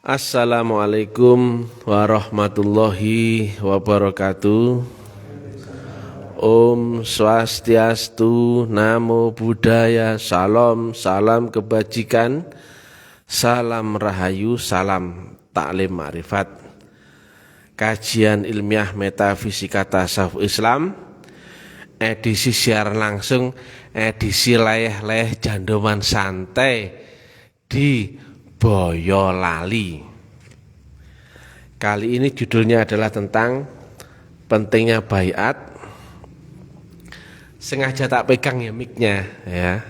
Assalamualaikum warahmatullahi wabarakatuh. Om Swastiastu, Namo Buddhaya, salam kebajikan, salam rahayu, salam taklim ma'rifat. Kajian ilmiah metafisika tasawuf Islam, edisi siaran langsung, edisi leyeh-leyeh jandoman santai di Boyolali. Kali ini judulnya adalah tentang pentingnya baiat. Sengaja tak pegang ya mic-nya ya,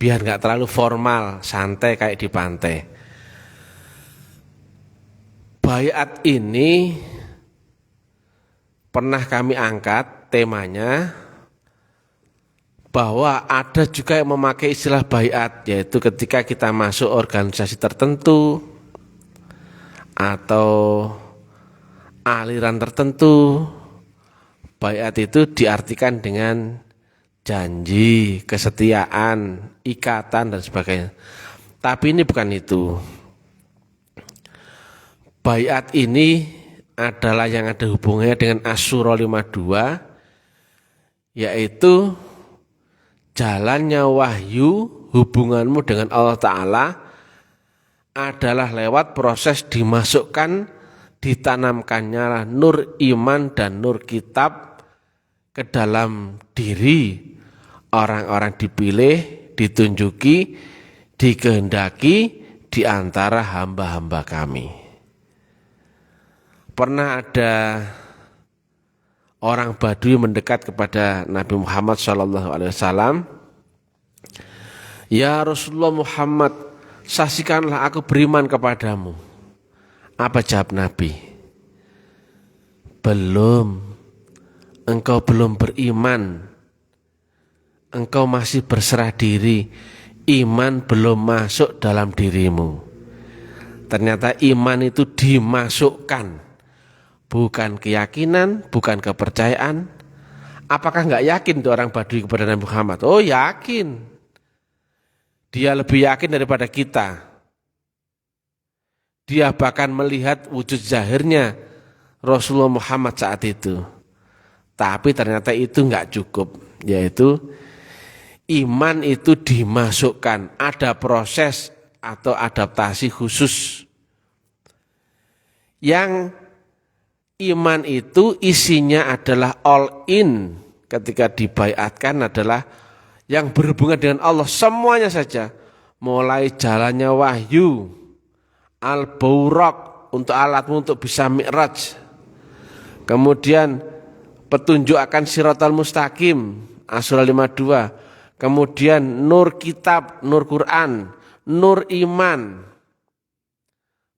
biar nggak terlalu formal, santai kayak di pantai. Baiat ini pernah kami angkat temanya, bahwa ada juga yang memakai istilah baiat, yaitu ketika kita masuk organisasi tertentu atau aliran tertentu, baiat itu diartikan dengan janji, kesetiaan, ikatan dan sebagainya. Tapi ini bukan itu. Baiat ini adalah yang ada hubungannya dengan Asyura 52, yaitu jalannya wahyu, hubunganmu dengan Allah Ta'ala adalah lewat proses dimasukkan, ditanamkannya nur iman dan nur kitab ke dalam diri orang-orang dipilih, ditunjuki, dikehendaki di antara hamba-hamba kami. Pernah ada orang Badui mendekat kepada Nabi Muhammad SAW. Ya Rasulullah Muhammad, saksikanlah aku beriman kepadamu. Apa jawab Nabi? Belum, engkau belum beriman. Engkau masih berserah diri. Iman belum masuk dalam dirimu. Ternyata iman itu dimasukkan. Bukan keyakinan, bukan kepercayaan. Apakah enggak yakin tuh orang Badui kepada Nabi Muhammad? Oh yakin. Dia lebih yakin daripada kita. Dia bahkan melihat wujud zahirnya Rasulullah Muhammad saat itu. Tapi ternyata itu enggak cukup. Yaitu iman itu dimasukkan. Ada proses atau adaptasi khusus. Yang iman itu isinya adalah all in, ketika dibaiatkan adalah yang berhubungan dengan Allah semuanya saja, mulai jalannya wahyu, al-buraq untuk alatmu untuk bisa mi'raj, kemudian petunjuk akan siratal mustaqim, Asyura 52, kemudian nur kitab, nur Quran, nur iman,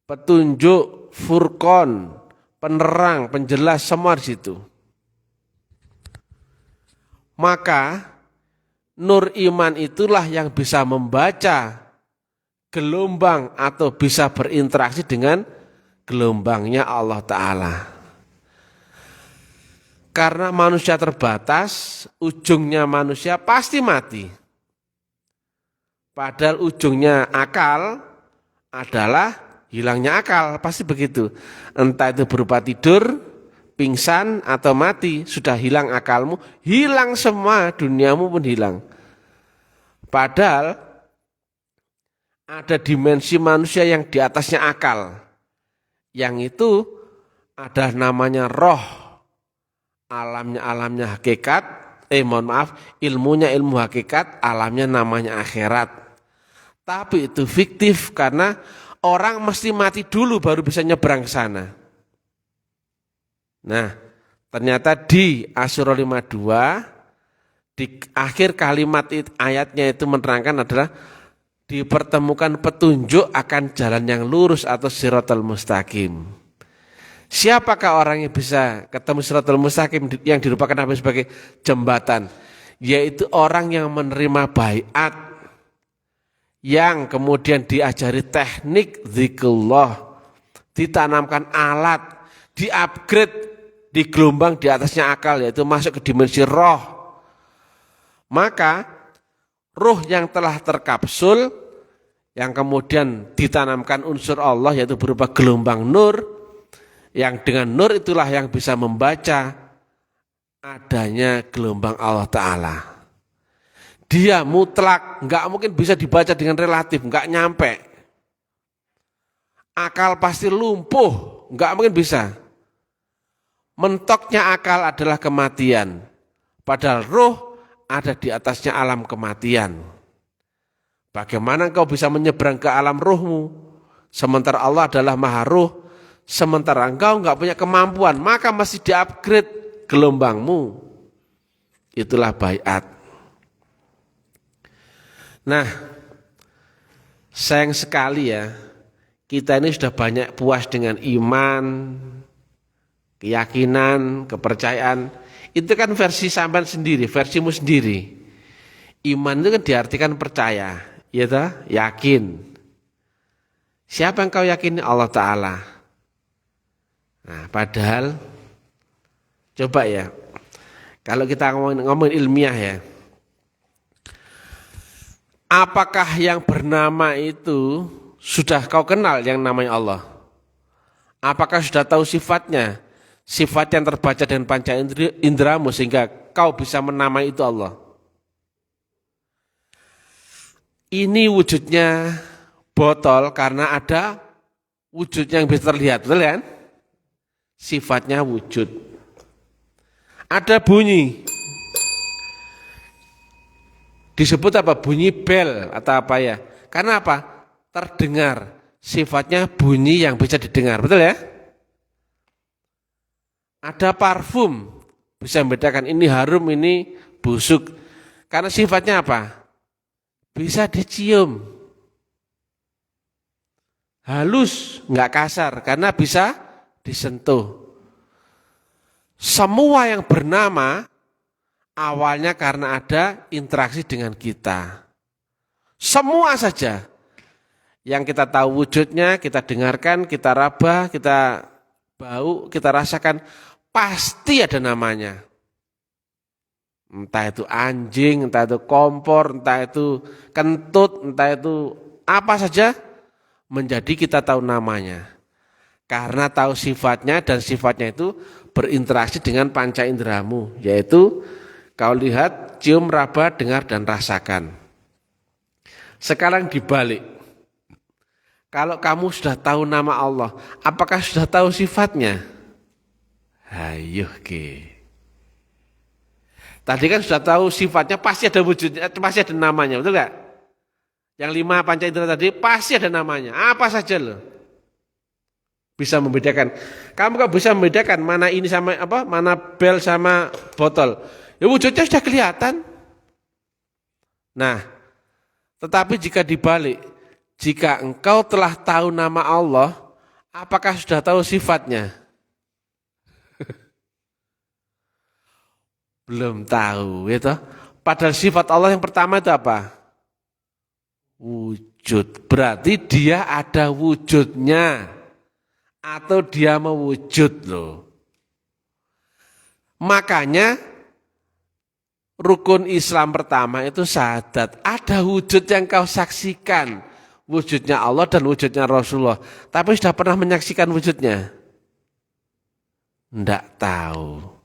petunjuk furqan, penerang, penjelas, semua di situ. Maka nur iman itulah yang bisa membaca gelombang atau bisa berinteraksi dengan gelombangnya Allah Ta'ala. Karena manusia terbatas, ujungnya manusia pasti mati. Padahal ujungnya akal adalah hilangnya akal, pasti begitu. Entah itu berupa tidur, pingsan, atau mati, sudah hilang akalmu, hilang semua, duniamu pun hilang. Padahal ada dimensi manusia yang di atasnya akal. Yang itu ada namanya roh, alamnya hakikat, ilmunya ilmu hakikat, alamnya namanya akhirat. Tapi itu fiktif karena orang mesti mati dulu baru bisa nyebrang ke sana. Nah, ternyata di Asyura 52, di akhir kalimat ayatnya itu menerangkan adalah dipertemukan petunjuk akan jalan yang lurus atau siratal mustaqim. Siapakah orang yang bisa ketemu siratal mustaqim yang dirupakan Nabi sebagai jembatan? Yaitu orang yang menerima baiat, yang kemudian diajari teknik zikrullah, ditanamkan alat, di-upgrade di gelombang di atasnya akal, yaitu masuk ke dimensi roh. Maka ruh yang telah terkapsul yang kemudian ditanamkan unsur Allah yaitu berupa gelombang nur, yang dengan nur itulah yang bisa membaca adanya gelombang Allah Ta'ala. Dia mutlak, nggak mungkin bisa dibaca dengan relatif, nggak nyampe. Akal pasti lumpuh, nggak mungkin bisa. Mentoknya akal adalah kematian, padahal roh ada di atasnya alam kematian. Bagaimana engkau bisa menyeberang ke alam rohmu, sementara Allah adalah maha roh, sementara engkau nggak punya kemampuan, maka masih di-upgrade gelombangmu. Itulah baiat. Nah, sayang sekali ya, kita ini sudah banyak puas dengan iman, keyakinan, kepercayaan. Itu kan versi sampean sendiri, versimu sendiri. Iman itu kan diartikan percaya, ya toh? Yakin. Siapa yang kau yakini? Allah Ta'ala. Nah, padahal coba ya, kalau kita ngomongin ilmiah ya, apakah yang bernama itu sudah kau kenal yang namanya Allah? Apakah sudah tahu sifatnya? Sifat yang terbaca dengan panca inderamu sehingga kau bisa menamai itu Allah. Ini wujudnya botol karena ada wujudnya yang bisa terlihat, betul kan? Sifatnya wujud. Ada bunyi. Disebut apa? Bunyi bel atau apa ya? Karena apa? Terdengar. Sifatnya bunyi yang bisa didengar, betul ya? Ada parfum, bisa membedakan ini harum, ini busuk. Karena sifatnya apa? Bisa dicium. Halus, enggak kasar, karena bisa disentuh. Semua yang bernama awalnya karena ada interaksi dengan kita. Semua saja. Yang kita tahu wujudnya, kita dengarkan, kita raba, kita bau, kita rasakan, pasti ada namanya. Entah itu anjing, entah itu kompor, entah itu kentut, entah itu apa saja, menjadi kita tahu namanya. Karena tahu sifatnya dan sifatnya itu berinteraksi dengan panca inderamu, yaitu kau lihat, cium, raba, dengar, dan rasakan. Sekarang dibalik. Kalau kamu sudah tahu nama Allah, apakah sudah tahu sifatnya? Ayo ke. Tadi kan sudah tahu sifatnya, pasti ada wujudnya, pasti ada namanya, betul gak? Yang 5 panca indera tadi pasti ada namanya, apa saja loh. Bisa membedakan. Kamu gak bisa membedakan mana ini sama apa, mana bel sama botol. Ya wujudnya sudah kelihatan. Nah, tetapi jika dibalik, jika engkau telah tahu nama Allah, apakah sudah tahu sifatnya? Belum tahu, gitu. Padahal sifat Allah yang pertama itu apa? Wujud. Berarti dia ada wujudnya. Atau dia mewujud loh. Makanya rukun Islam pertama itu syahadat. Ada wujud yang kau saksikan. Wujudnya Allah dan wujudnya Rasulullah. Tapi sudah pernah menyaksikan wujudnya? Tidak tahu.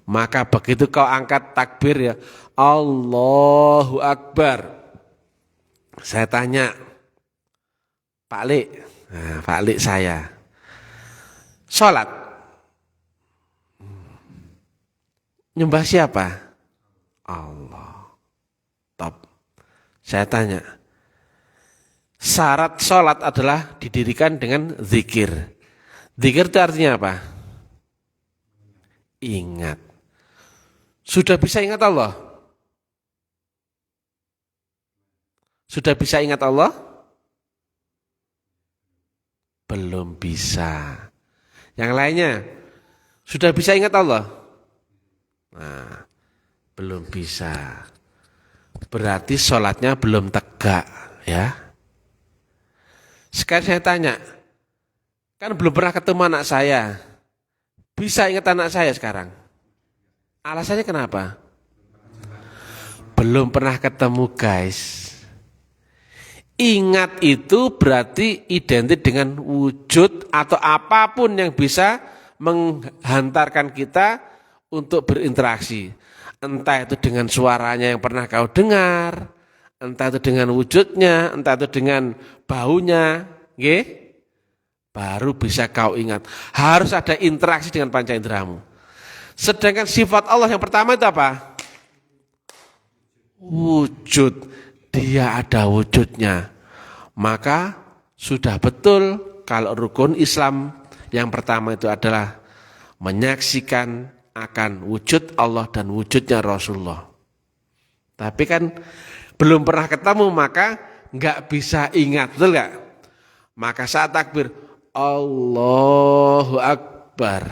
Maka begitu kau angkat takbir ya, Allahu Akbar. Saya tanya, Pak Lik, nah, Pak Lik saya, sholat, nyembah siapa? Allah. Top. Saya tanya, syarat sholat adalah didirikan dengan zikir. Zikir itu artinya apa? Ingat. Sudah bisa ingat Allah? Sudah bisa ingat Allah? Belum bisa. Yang lainnya, sudah bisa ingat Allah? Nah, belum bisa. Berarti sholatnya belum tegak, ya. Sekarang saya tanya, kan belum pernah ketemu anak saya. Bisa ingat anak saya sekarang? Alasannya kenapa? Belum pernah ketemu guys. Ingat itu berarti identik dengan wujud atau apapun yang bisa menghantarkan kita untuk berinteraksi. Entah itu dengan suaranya yang pernah kau dengar, entah itu dengan wujudnya, entah itu dengan baunya, nggih? Baru bisa kau ingat. Harus ada interaksi dengan panca inderamu. Sedangkan sifat Allah yang pertama itu apa? Wujud. Dia ada wujudnya. Maka sudah betul kalau rukun Islam yang pertama itu adalah menyaksikan akan wujud Allah dan wujudnya Rasulullah. Tapi kan belum pernah ketemu maka nggak bisa ingat, betul nggak? Maka saat takbir Allahu Akbar,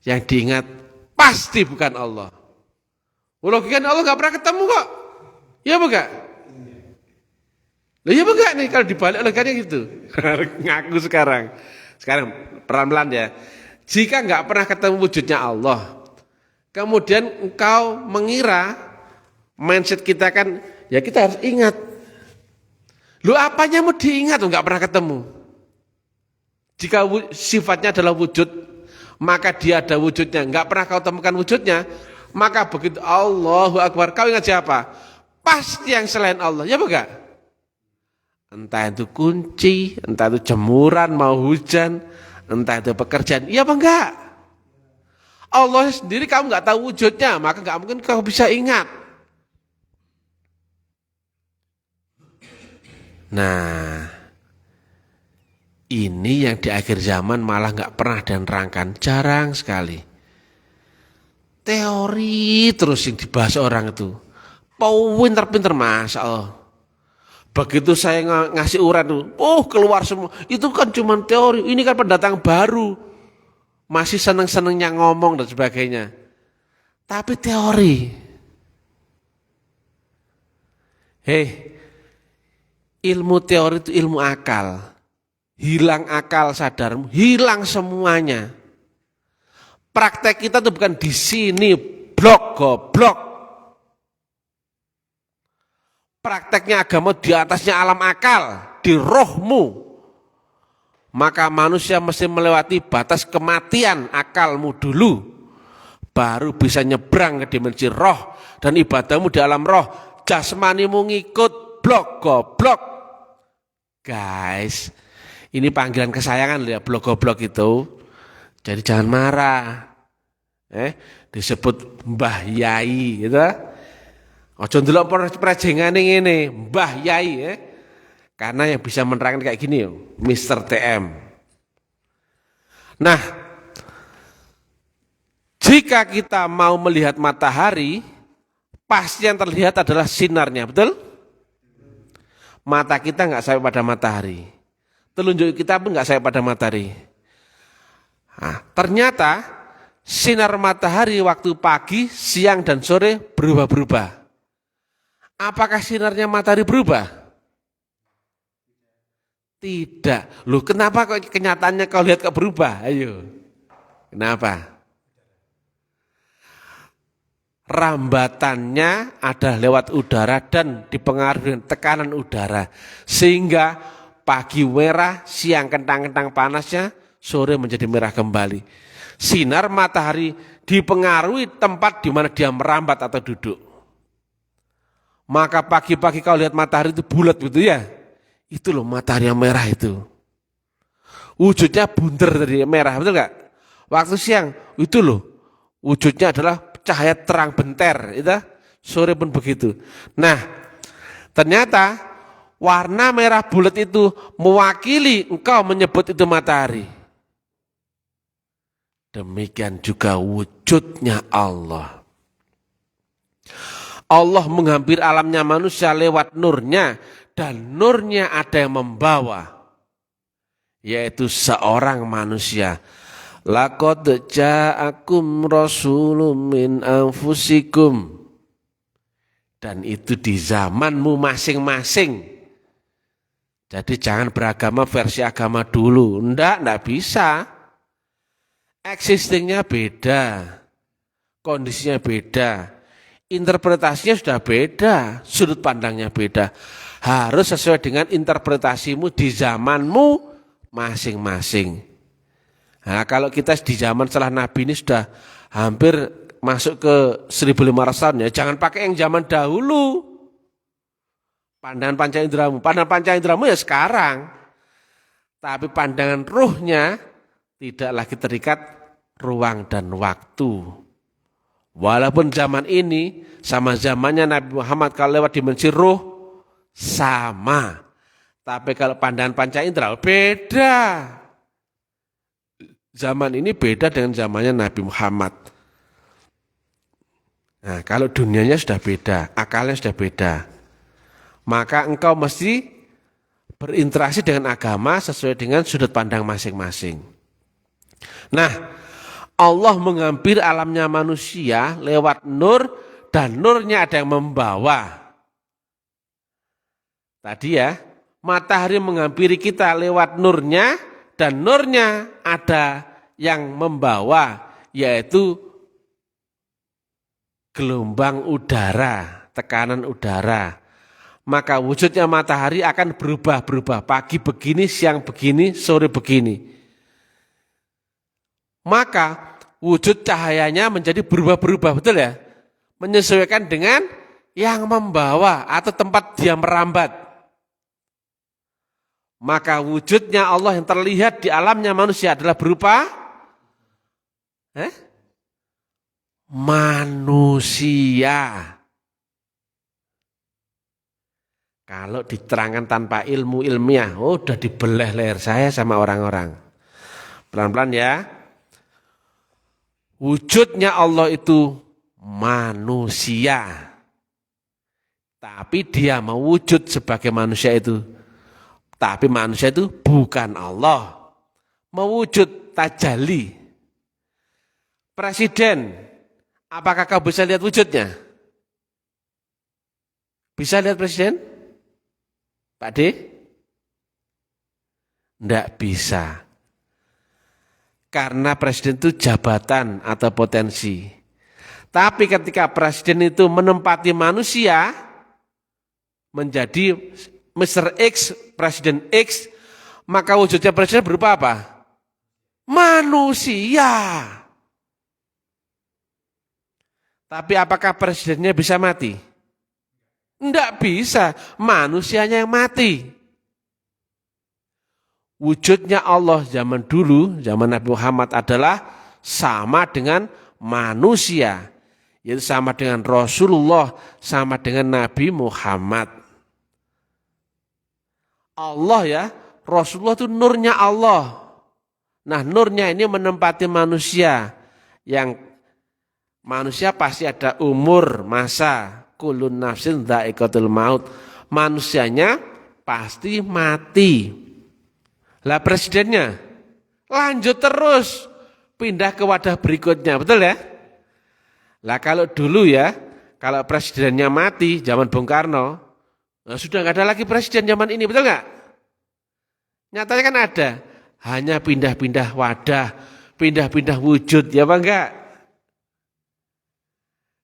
yang diingat pasti bukan Allah. Logikanya Allah nggak pernah ketemu kok, ya bukan? Loh ya bukan nih kalau dibalik logikanya gitu. Ngaku sekarang pelan-pelan ya. Jika nggak pernah ketemu wujudnya Allah, kemudian engkau mengira mindset kita kan, ya kita harus ingat. Lu apanya mau diingat nggak pernah ketemu? Jika sifatnya adalah wujud, maka dia ada wujudnya. Nggak pernah kau temukan wujudnya, maka begitu Allahu Akbar, kau ingat siapa? Pasti yang selain Allah, ya bukan? Entah itu kunci, entah itu jemuran mau hujan, entah itu pekerjaan, iya apa enggak? Allah sendiri kamu nggak tahu wujudnya, maka nggak mungkin kau bisa ingat. Nah, ini yang di akhir zaman malah nggak pernah dan nerangkan, jarang sekali. Teori terus yang dibahas orang itu, pinter-pinter Masya Allah. Begitu saya ngasih uran tuh, keluar semua. Itu kan cuma teori, ini kan pendatang baru. Masih seneng-senengnya ngomong dan sebagainya. Tapi teori. Ilmu teori itu ilmu akal. Hilang akal sadarmu, hilang semuanya. Praktek kita tuh bukan di sini, goblok. Prakteknya agama di atasnya alam akal, di rohmu. Maka manusia mesti melewati batas kematian akalmu dulu, baru bisa nyebrang ke dimensi roh dan ibadahmu di alam roh. Jasmanimu ngikut, goblok. Guys, ini panggilan kesayangan ya, goblok itu. Jadi jangan marah. Disebut Mbah Yai gitu. Ojo ndelok prejengane ngene, Mbah Yai Karena yang bisa menerangkan kayak gini, Mr. TM. Nah, jika kita mau melihat matahari, pasti yang terlihat adalah sinarnya, betul? Mata kita nggak sampai pada matahari. Telunjuk kita pun nggak sampai pada matahari. Nah, ternyata sinar matahari waktu pagi, siang, dan sore berubah-berubah. Apakah sinarnya matahari berubah? Tidak. Loh, kenapa kok kenyataannya kau lihat kok berubah? Ayo. Kenapa? Rambatannya ada lewat udara dan dipengaruhi dengan tekanan udara. Sehingga pagi merah, siang kentang-kentang panasnya, sore menjadi merah kembali. Sinar matahari dipengaruhi tempat di mana dia merambat atau duduk. Maka pagi-pagi kau lihat matahari itu bulat gitu ya. Itu loh matahari yang merah itu. Wujudnya bunder dari merah, betul gak? Waktu siang, itu loh. Wujudnya adalah cahaya terang benter. Itu, sore pun begitu. Nah, ternyata warna merah bulat itu mewakili engkau menyebut itu matahari. Demikian juga wujudnya Allah. Allah menghampiri alamnya manusia lewat nurnya, dan nurnya ada yang membawa, yaitu seorang manusia. Laqad ja'akum rasulun min anfusikum. Dan itu di zamanmu masing-masing. Jadi jangan beragama versi agama dulu. Enggak bisa. Existingnya beda. Kondisinya beda. interpretasinya sudah beda, sudut pandangnya beda. Harus sesuai dengan interpretasimu di zamanmu masing-masing. Nah, kalau kita di zaman setelah Nabi ini sudah hampir masuk ke 1500 tahun ya, jangan pakai yang zaman dahulu. Pandangan panca-inderamu ya sekarang. Tapi pandangan ruhnya tidak lagi terikat ruang dan waktu. Walaupun zaman ini sama zamannya Nabi Muhammad kalau lewat dimensi ruh sama. Tapi kalau pandangan panca indera beda. Zaman ini beda dengan zamannya Nabi Muhammad. Nah, kalau dunianya sudah beda, akalnya sudah beda. Maka engkau mesti berinteraksi dengan agama sesuai dengan sudut pandang masing-masing. Nah, Allah menghampiri alamnya manusia lewat nur dan nurnya ada yang membawa. Tadi ya, matahari menghampiri kita lewat nurnya dan nurnya ada yang membawa, yaitu gelombang udara, tekanan udara. Maka wujudnya matahari akan berubah-berubah. Pagi begini, siang begini, sore begini. Maka wujud cahayanya menjadi berubah-berubah, betul ya? Menyesuaikan dengan yang membawa atau tempat dia merambat. Maka wujudnya Allah yang terlihat di alamnya manusia adalah berupa manusia. Kalau diterangkan tanpa ilmu ilmiah, udah dibelah leher saya sama orang-orang. Pelan-pelan ya. Wujudnya Allah itu manusia. Tapi dia mewujud sebagai manusia itu. Tapi manusia itu bukan Allah. Mewujud tajalli. Presiden, apakah kau bisa lihat wujudnya? Bisa lihat presiden? Pak D? Tidak bisa. Karena presiden itu jabatan atau potensi. Tapi ketika presiden itu menempati manusia, menjadi Mr. X, Presiden X, maka wujudnya presiden berupa apa? Manusia. Tapi apakah presidennya bisa mati? Tidak bisa, manusianya yang mati. Wujudnya Allah zaman dulu, zaman Nabi Muhammad adalah sama dengan manusia. Yaitu sama dengan Rasulullah, sama dengan Nabi Muhammad. Allah ya, Rasulullah itu nurnya Allah. Nah, nurnya ini menempati manusia. Yang manusia pasti ada umur, masa. Kullun nafsin dha'iqatul maut. Manusianya pasti mati. Lah presidennya lanjut terus pindah ke wadah berikutnya, betul ya? Lah kalau dulu ya, kalau presidennya mati zaman Bung Karno, nah sudah nggak ada lagi presiden zaman ini, betul nggak? Nyatanya kan ada, hanya pindah-pindah wadah, pindah-pindah wujud, ya Pak enggak?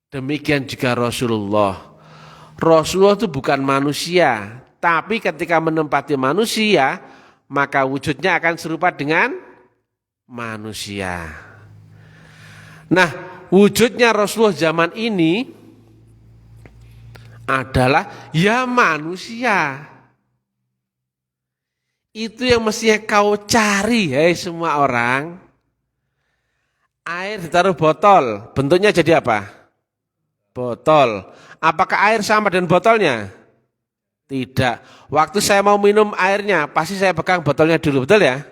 Demikian juga Rasulullah. Rasulullah itu bukan manusia, tapi ketika menempati manusia, maka wujudnya akan serupa dengan manusia. Nah, wujudnya Rasulullah zaman ini adalah ya manusia. Itu yang mestinya kau cari, hai semua orang. Air ditaruh botol, bentuknya jadi apa? Botol. Apakah air sama dengan botolnya? Tidak. Waktu saya mau minum airnya, pasti saya pegang botolnya dulu, betul ya?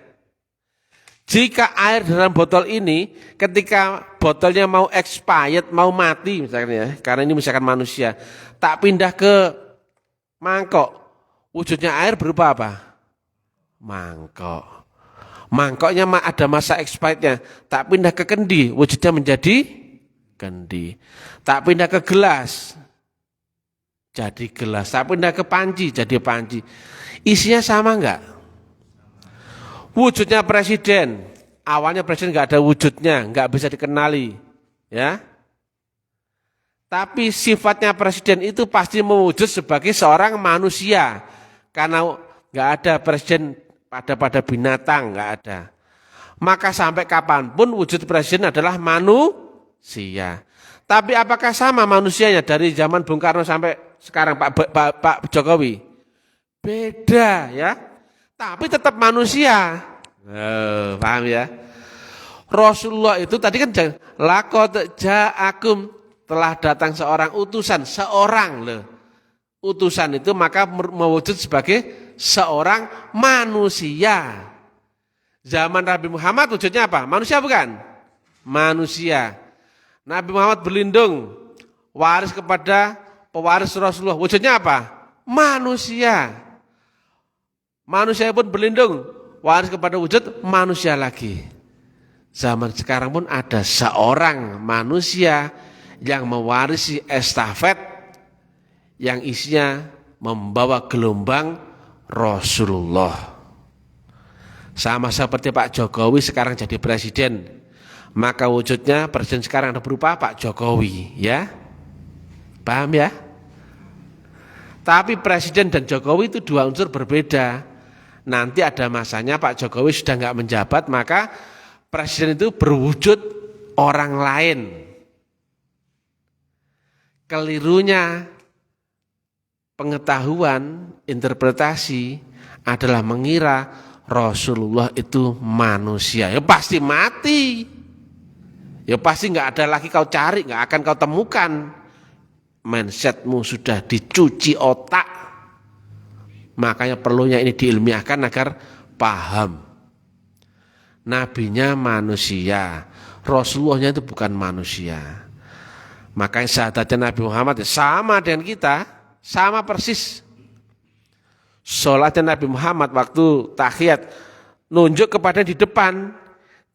Jika air dalam botol ini, ketika botolnya mau expired, mau mati misalnya ya, karena ini misalkan manusia, tak pindah ke mangkok, wujudnya air berupa apa? Mangkok. Mangkoknya ada masa expirednya, tak pindah ke kendi, wujudnya menjadi kendi. Tak pindah ke gelas, jadi gelas. Tak pindah ke panci, jadi panci. Isinya sama enggak? Wujudnya presiden, awalnya presiden enggak ada wujudnya, enggak bisa dikenali, ya. Tapi sifatnya presiden itu pasti mewujud sebagai seorang manusia. Karena nggak ada presiden pada binatang, nggak ada. Maka sampai kapanpun wujud presiden adalah manusia. Tapi apakah sama manusianya dari zaman Bung Karno sampai sekarang Pak Jokowi? Beda ya. Tapi tetap manusia. Paham ya? Rasulullah itu tadi kan laqad ja'akum, telah datang seorang utusan, seorang loh. Utusan itu maka mewujud sebagai seorang manusia. Zaman Nabi Muhammad wujudnya apa? Manusia bukan? Manusia. Nabi Muhammad berlindung, waris kepada pewaris Rasulullah. Wujudnya apa? Manusia. Manusia pun berlindung, waris kepada wujud manusia lagi. Zaman sekarang pun ada seorang manusia yang mewarisi estafet yang isinya membawa gelombang Rasulullah. Sama seperti Pak Jokowi sekarang jadi presiden, maka wujudnya presiden sekarang ada berupa Pak Jokowi, ya. Paham ya? Tapi presiden dan Jokowi itu dua unsur berbeda. Nanti ada masanya Pak Jokowi sudah nggak menjabat, maka presiden itu berwujud orang lain. Kelirunya pengetahuan, interpretasi adalah mengira Rasulullah itu manusia. Ya pasti mati. Ya pasti nggak ada lagi kau cari, nggak akan kau temukan. Mindsetmu sudah dicuci otak. Makanya perlunya ini diilmiahkan agar paham. Nabinya manusia, Rasulullahnya itu bukan manusia. Makanya syahadatnya Nabi Muhammad sama dengan kita, sama persis. Sholatnya Nabi Muhammad waktu tahiyat nunjuk kepada di depan,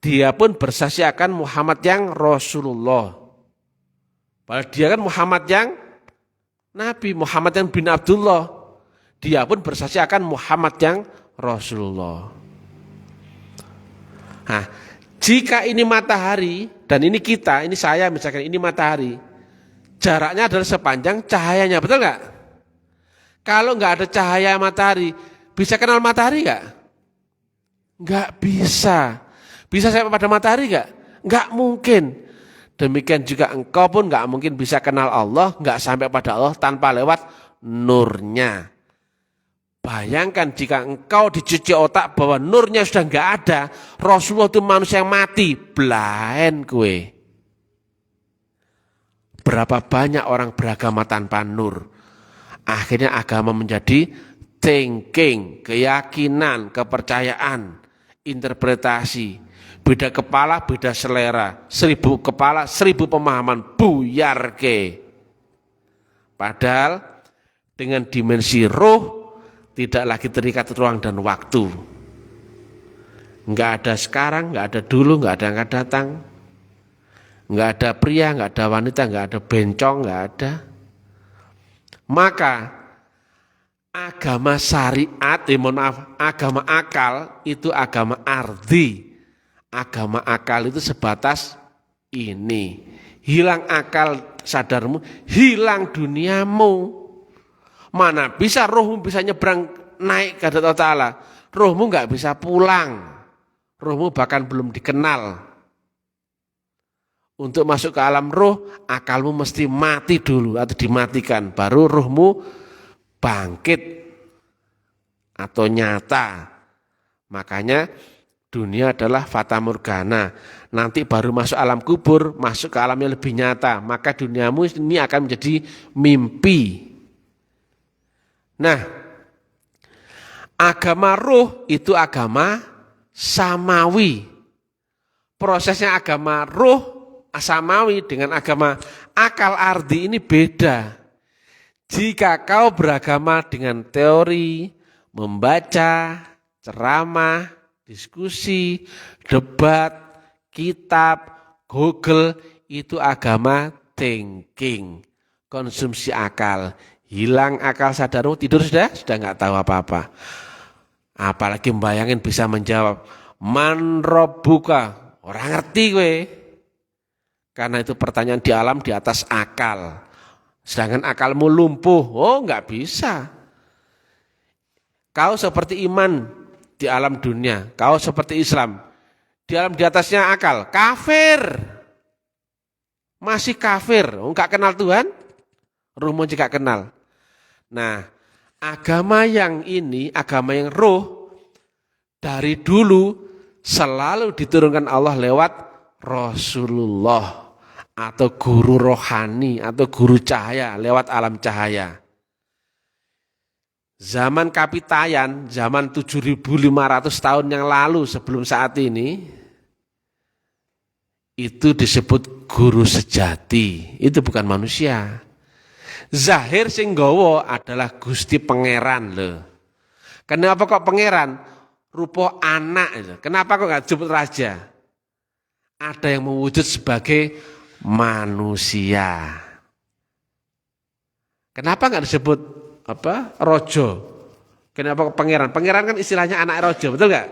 dia pun bersaksi akan Muhammad yang Rasulullah. Padahal dia kan Muhammad yang Nabi, Muhammad yang bin Abdullah. Dia pun bersaksi akan Muhammad yang Rasulullah. Nah, jika ini matahari dan ini kita, ini saya misalkan ini matahari, jaraknya adalah sepanjang cahayanya, betul nggak? Kalau nggak ada cahaya matahari, bisa kenal matahari nggak? Nggak bisa. Bisa sampai pada matahari nggak? Nggak mungkin. Demikian juga engkau pun nggak mungkin bisa kenal Allah, nggak sampai pada Allah tanpa lewat nurnya. Bayangkan jika engkau dicuci otak bahwa nurnya sudah nggak ada, Rasulullah itu manusia yang mati, blind kue. Berapa banyak orang beragama tanpa nur? Akhirnya agama menjadi thinking, keyakinan, kepercayaan, interpretasi. Beda kepala, beda selera. 1000 kepala, 1000 pemahaman, buyar ke. Padahal dengan dimensi roh tidak lagi terikat ruang dan waktu. Enggak ada sekarang, enggak ada dulu, enggak ada yang akan datang. Enggak ada pria, enggak ada wanita, enggak ada bencong, enggak ada. Maka agama syariat, agama akal itu agama ardi. Agama akal itu sebatas ini. Hilang akal sadarmu, hilang duniamu. Mana bisa rohmu bisa nyebrang naik ke Allah Ta'ala. Rohmu nggak bisa pulang. Rohmu bahkan belum dikenal. Untuk masuk ke alam roh, akalmu mesti mati dulu atau dimatikan. Baru rohmu bangkit atau nyata. Makanya dunia adalah fata morgana. Nanti baru masuk alam kubur, masuk ke alam yang lebih nyata. Maka duniamu ini akan menjadi mimpi. Nah, agama ruh itu agama samawi. Prosesnya agama ruh samawi dengan agama akal ardi ini beda. Jika kau beragama dengan teori, membaca, ceramah, diskusi, debat, kitab, Google, itu agama thinking, konsumsi akal. Hilang akal sadarmu, tidur sudah nggak tahu apa-apa. Apalagi membayangin bisa menjawab, man robbuka, orang ngerti gue. Karena itu pertanyaan di alam di atas akal. Sedangkan akalmu lumpuh, oh nggak bisa. Kau seperti iman di alam dunia, kau seperti Islam. Di alam di atasnya akal, kafir. Masih kafir, enggak kenal Tuhan, ruhmu juga kenal. Nah, agama yang ini, agama yang roh, dari dulu selalu diturunkan Allah lewat Rasulullah atau guru rohani atau guru cahaya lewat alam cahaya. Zaman kapitayan, zaman 7.500 tahun yang lalu sebelum saat ini, itu disebut guru sejati, itu bukan manusia. Zahir sing nggawa adalah Gusti Pangeran loh. Kenapa kok pangeran? Rupa anak. Kenapa kok nggak disebut raja? Ada yang mewujud sebagai manusia. Kenapa nggak disebut rojo? Kenapa kok pangeran? Pangeran kan istilahnya anak rojo, betul nggak?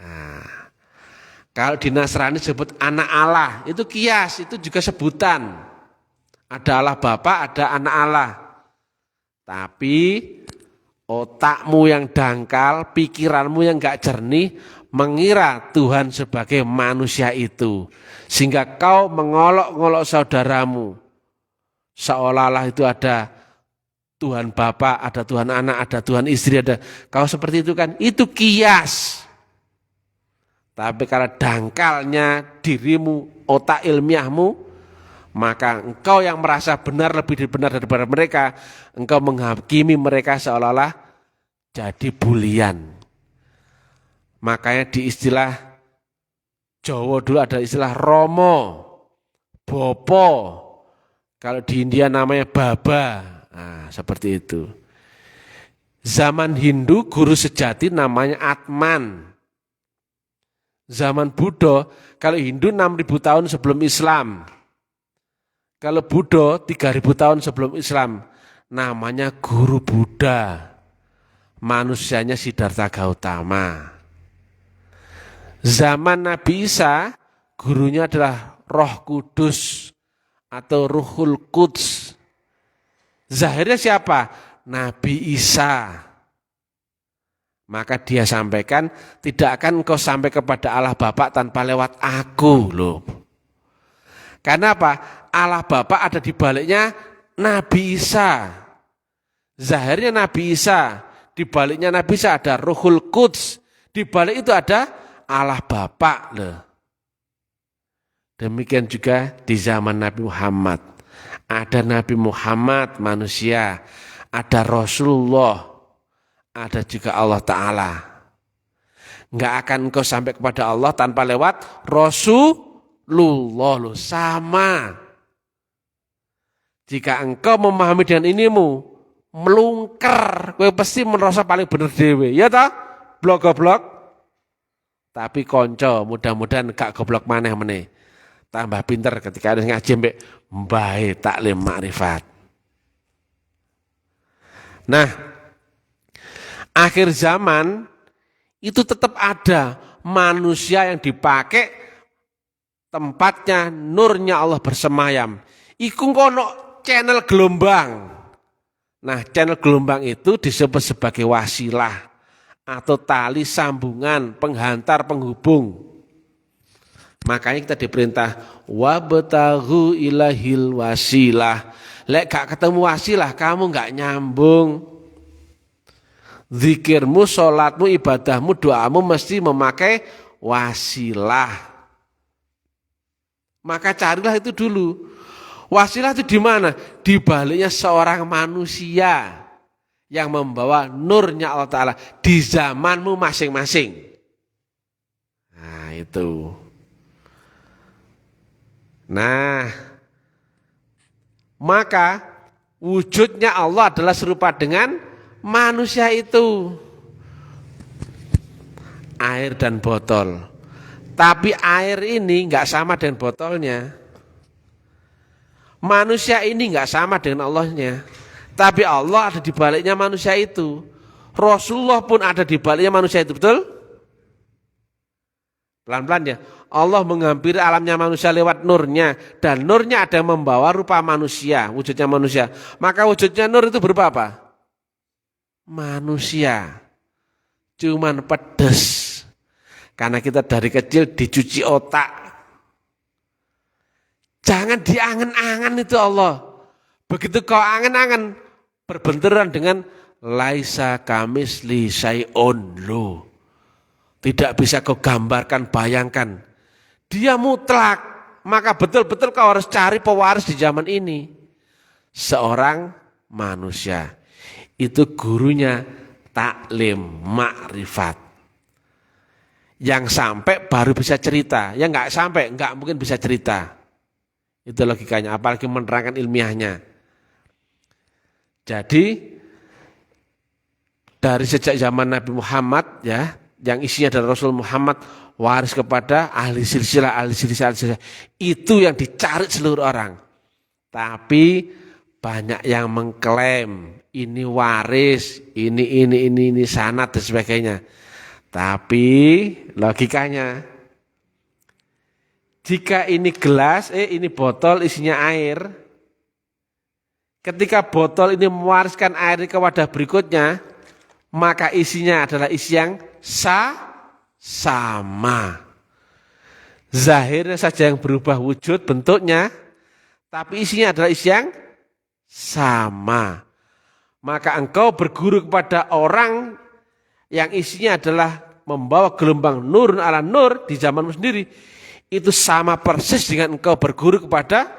Nah, kalau di Nasrani disebut anak Allah, itu kias, itu juga sebutan. Ada Allah Bapa, ada anak Allah. Tapi otakmu yang dangkal, pikiranmu yang gak jernih, mengira Tuhan sebagai manusia itu. Sehingga kau mengolok-ngolok saudaramu. Seolah-olah itu ada Tuhan Bapa, ada Tuhan Anak, ada Tuhan Istri, ada. Kau seperti itu kan, itu kias. Tapi kalau dangkalnya dirimu, otak ilmiahmu, maka engkau yang merasa benar lebih benar daripada mereka, engkau menghakimi mereka seolah-olah jadi bulian. Makanya di istilah Jawa dulu ada istilah Romo, Bopo, kalau di India namanya Baba, nah, seperti itu. Zaman Hindu guru sejati namanya Atman. Zaman Buddha, kalau Hindu 6.000 tahun sebelum Islam. Kalau Buddha 3.000 tahun sebelum Islam, namanya Guru Buddha. Manusianya Siddhartha Gautama. Zaman Nabi Isa, gurunya adalah Roh Kudus atau Ruhul Quds. Zahirnya siapa? Nabi Isa. Maka dia sampaikan, tidak akan engkau sampai kepada Allah Bapa tanpa lewat aku loh. Karena apa? Allah Bapa ada di baliknya Nabi Isa. Zahirnya Nabi Isa, di baliknya Nabi Isa ada Ruhul Quds, di balik itu ada Allah Bapa loh. Demikian juga di zaman Nabi Muhammad. Ada Nabi Muhammad manusia, ada Rasulullah, ada juga Allah Ta'ala. Enggak akan engkau sampai kepada Allah tanpa lewat Rasulullah loh, sama. Jika engkau memahami dengan inimu, melungker, kowe pasti merasa paling bener dhewe, ya toh? Blok-goblok. Tapi konco, mudah-mudahan gak goblok maneh. Tambah pinter ketika harus ngaji mbek mbahe taklim makrifat. Nah, akhir zaman itu tetap ada manusia yang dipakai tempatnya nurnya Allah bersemayam. Iku kono channel gelombang. Nah, channel gelombang itu disebut sebagai wasilah atau tali sambungan, penghantar, penghubung. Makanya kita diperintah wabtaghu ilahil wasilah. Lek gak ketemu wasilah, kamu gak nyambung. Zikirmu, sholatmu, ibadahmu, doamu mesti memakai wasilah. Maka carilah itu dulu. Wasilah itu di mana? Di baliknya seorang manusia yang membawa nurnya Allah Ta'ala di zamanmu masing-masing. Nah itu. Nah, maka wujudnya Allah adalah serupa dengan manusia itu. Air dan botol. Tapi air ini enggak sama dengan botolnya. Manusia ini enggak sama dengan Allahnya. Tapi Allah ada di baliknya manusia itu. Rasulullah pun ada di baliknya manusia itu, betul? Pelan-pelan ya. Allah menghampiri alamnya manusia lewat nurnya. Dan nurnya ada yang membawa rupa manusia, wujudnya manusia. Maka wujudnya nur itu berupa apa? Manusia. Cuman pedes. Karena kita dari kecil dicuci otak. Jangan diangan-angan itu Allah. Begitu kau angan-angan, berbenturan dengan laisa kamisli syai'un lo. Tidak bisa kau gambarkan, bayangkan. Dia mutlak, maka betul-betul kau harus cari pewaris di zaman ini. Seorang manusia, itu gurunya taklim, makrifat. Yang sampai baru bisa cerita, yang nggak sampai, nggak mungkin bisa cerita. Itu logikanya, apalagi menerangkan ilmiahnya. Jadi, dari sejak zaman Nabi Muhammad, ya, yang isinya adalah Rasul Muhammad, waris kepada ahli silsilah. Itu yang dicari seluruh orang. Tapi banyak yang mengklaim ini waris, ini sanad dan sebagainya. Tapi logikanya, jika ini gelas, ini botol isinya air. Ketika botol ini mewariskan air ke wadah berikutnya, maka isinya adalah isi yang sama. Zahirnya saja yang berubah wujud bentuknya, tapi isinya adalah isi yang sama. Maka engkau berguru kepada orang yang isinya adalah membawa gelombang nur ala nur di zamanmu sendiri, itu sama persis dengan engkau berguru kepada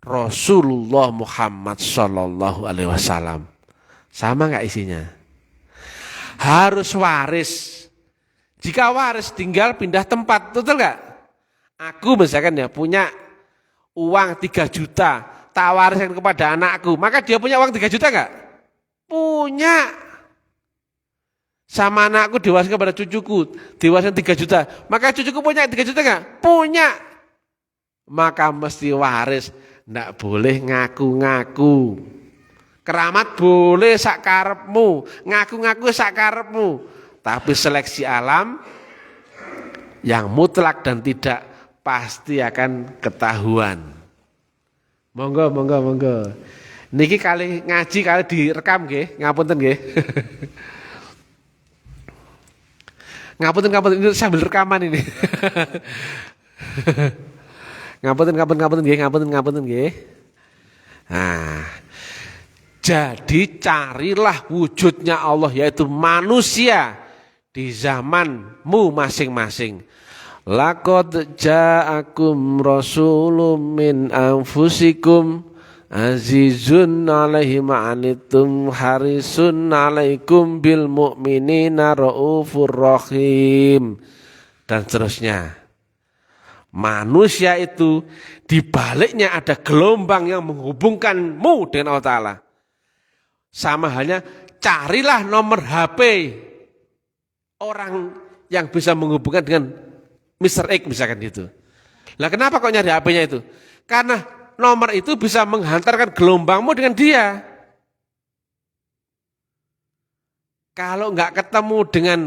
Rasulullah Muhammad Sallallahu Alaihi Wasallam. Sama nggak isinya? Harus waris. Jika waris tinggal pindah tempat, betul nggak? Aku misalkan ya punya uang 3 juta, tak wariskan kepada anakku, maka dia punya uang 3 juta nggak? Punya. Sama anakku diwariskan kepada cucuku, diwariskan 3 juta, maka cucuku punya 3 juta nggak? Punya. Maka mesti waris, nggak boleh ngaku-ngaku. Keramat boleh sak karepmu, ngaku-ngaku sak karepmu. Tapi seleksi alam yang mutlak dan tidak pasti akan ketahuan. Monggo. Niki kali ngaji kali direkam nggih, ngapunten nggih. Ngapunten ini sambil rekaman ini. Ngapunten nggih. Nah, jadi carilah wujudnya Allah, yaitu manusia di zamanmu masing-masing. Laqad ja'akum rasulun min anfusikum azizun alaihi ma'anitum harisun alaikum bil mu'minina raufur rahim. Dan seterusnya. Manusia itu di baliknya ada gelombang yang menghubungkanmu dengan Allah Ta'ala. Sama halnya carilah nomor HP orang yang bisa menghubungkan dengan Mr. X misalkan gitu. Lah kenapa kok nyari HP-nya itu? Karena nomor itu bisa menghantarkan gelombangmu dengan dia. Kalau nggak ketemu dengan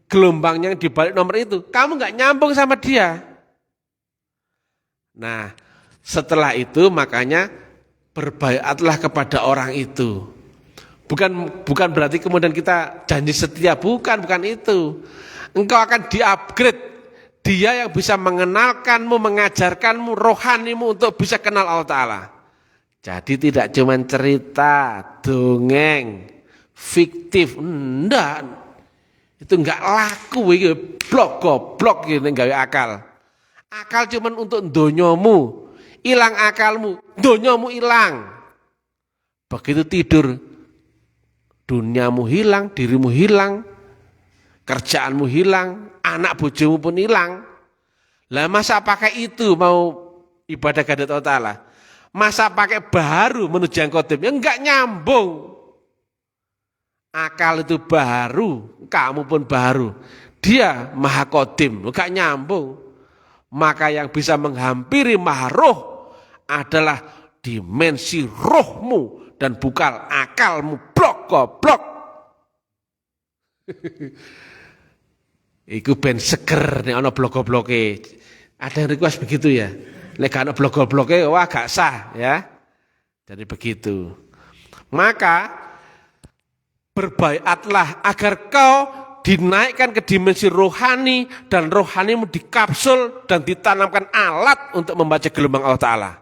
gelombang yang di balik nomor itu, kamu nggak nyambung sama dia. Nah, setelah itu makanya berbaiatlah kepada orang itu. Bukan berarti kemudian kita janji setia, bukan itu. Engkau akan di-upgrade. Dia yang bisa mengenalkanmu, mengajarkanmu, rohanimu untuk bisa kenal Allah Ta'ala. Jadi tidak cuma cerita, dongeng, fiktif, enggak. Itu enggak laku, goblok gitu, enggak akal. Akal cuma untuk donyomu, hilang akalmu, donyomu hilang. Begitu tidur, duniamu hilang, dirimu hilang, kerjaanmu hilang, anak bojomu pun hilang. Lah masa pakai itu mau ibadah kepada Allah Ta'ala? Masa pakai baru menuju yang qadim? Ya enggak nyambung. Akal itu baru, kamu pun baru. Dia maha qadim, enggak nyambung. Maka yang bisa menghampiri maha roh adalah dimensi rohmu dan bukan akalmu. Blok. Iku ben seger nek ana blok-bloke. Ada yang request begitu ya. Nek gak ana blok-bloke wah gak sah ya. Jadi begitu. Maka berbaiatlah agar kau dinaikkan ke dimensi rohani dan rohanimu dikapsul dan ditanamkan alat untuk membaca gelombang Allah Ta'ala.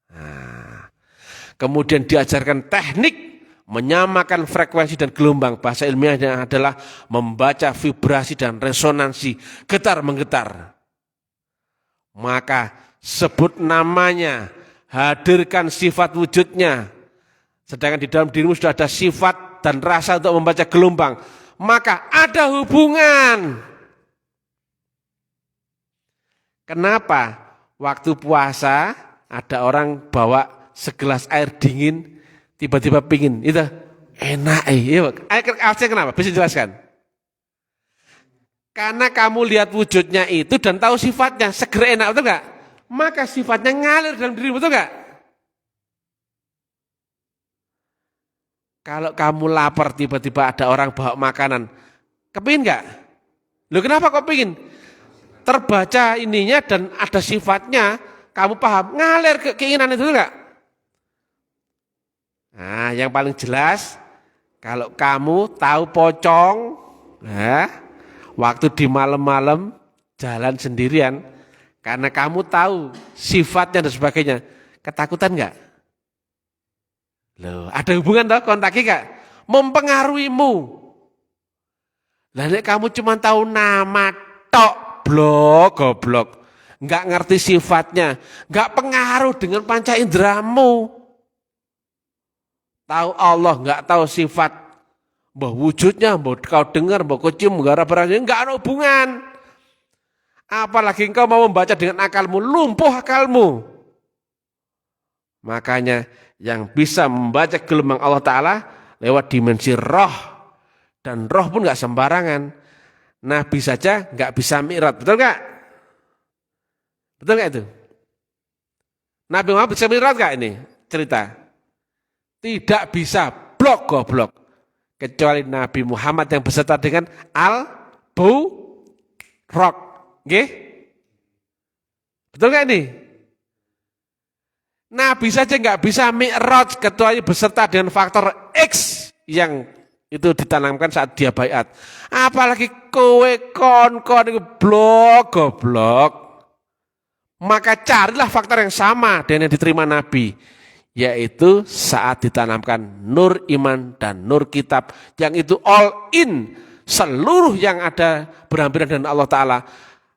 Nah, kemudian diajarkan teknik menyamakan frekuensi dan gelombang. Bahasa ilmiahnya adalah membaca vibrasi dan resonansi getar-menggetar. Maka sebut namanya, hadirkan sifat wujudnya. Sedangkan di dalam dirimu sudah ada sifat dan rasa untuk membaca gelombang. Maka ada hubungan. Kenapa? Waktu puasa ada orang bawa segelas air dingin, tiba-tiba pingin. Itu enak. Air kenapa? Bisa jelaskan? Karena kamu lihat wujudnya itu dan tahu sifatnya. Seger enak, betul gak? Maka sifatnya ngalir dalam dirimu, betul gak? Kalau kamu lapar tiba-tiba ada orang bawa makanan, kepingin nggak? Loh kenapa kok pingin? Terbaca ininya dan ada sifatnya, kamu paham, ngalir keinginan itu enggak? Nah, yang paling jelas, kalau kamu tahu pocong, waktu di malam-malam jalan sendirian, karena kamu tahu sifatnya dan sebagainya, ketakutan enggak? Loh, ada hubungan toh kontaknya gak? Mempengaruhimu. Lah nek kamu cuma tahu nama tok, goblok. Enggak ngerti sifatnya, enggak pengaruh dengan panca indramu. Tahu Allah, enggak tahu sifat. Mbah wujudnya, mbah kau dengar, mbah kau cium, enggak ada hubungan. Apalagi engkau mau membaca dengan akalmu, lumpuh akalmu. Makanya yang bisa membaca gelombang Allah Ta'ala lewat dimensi roh. Dan roh pun gak sembarangan. Nabi saja gak bisa mi'raj, betul gak? Betul gak itu? Nabi Muhammad bisa mi'raj gak ini cerita? Tidak bisa, goblok. Kecuali Nabi Muhammad yang beserta dengan Al-Buraq. Nggih? Betul gak ini? Nabi saja nggak bisa mi'raj kecuali beserta dengan faktor X yang itu ditanamkan saat dia baiat. Apalagi kowe kon itu goblok. Maka carilah faktor yang sama dengan yang diterima Nabi, yaitu saat ditanamkan nur iman dan nur kitab yang itu all in, seluruh yang ada berhampiran dengan Allah Ta'ala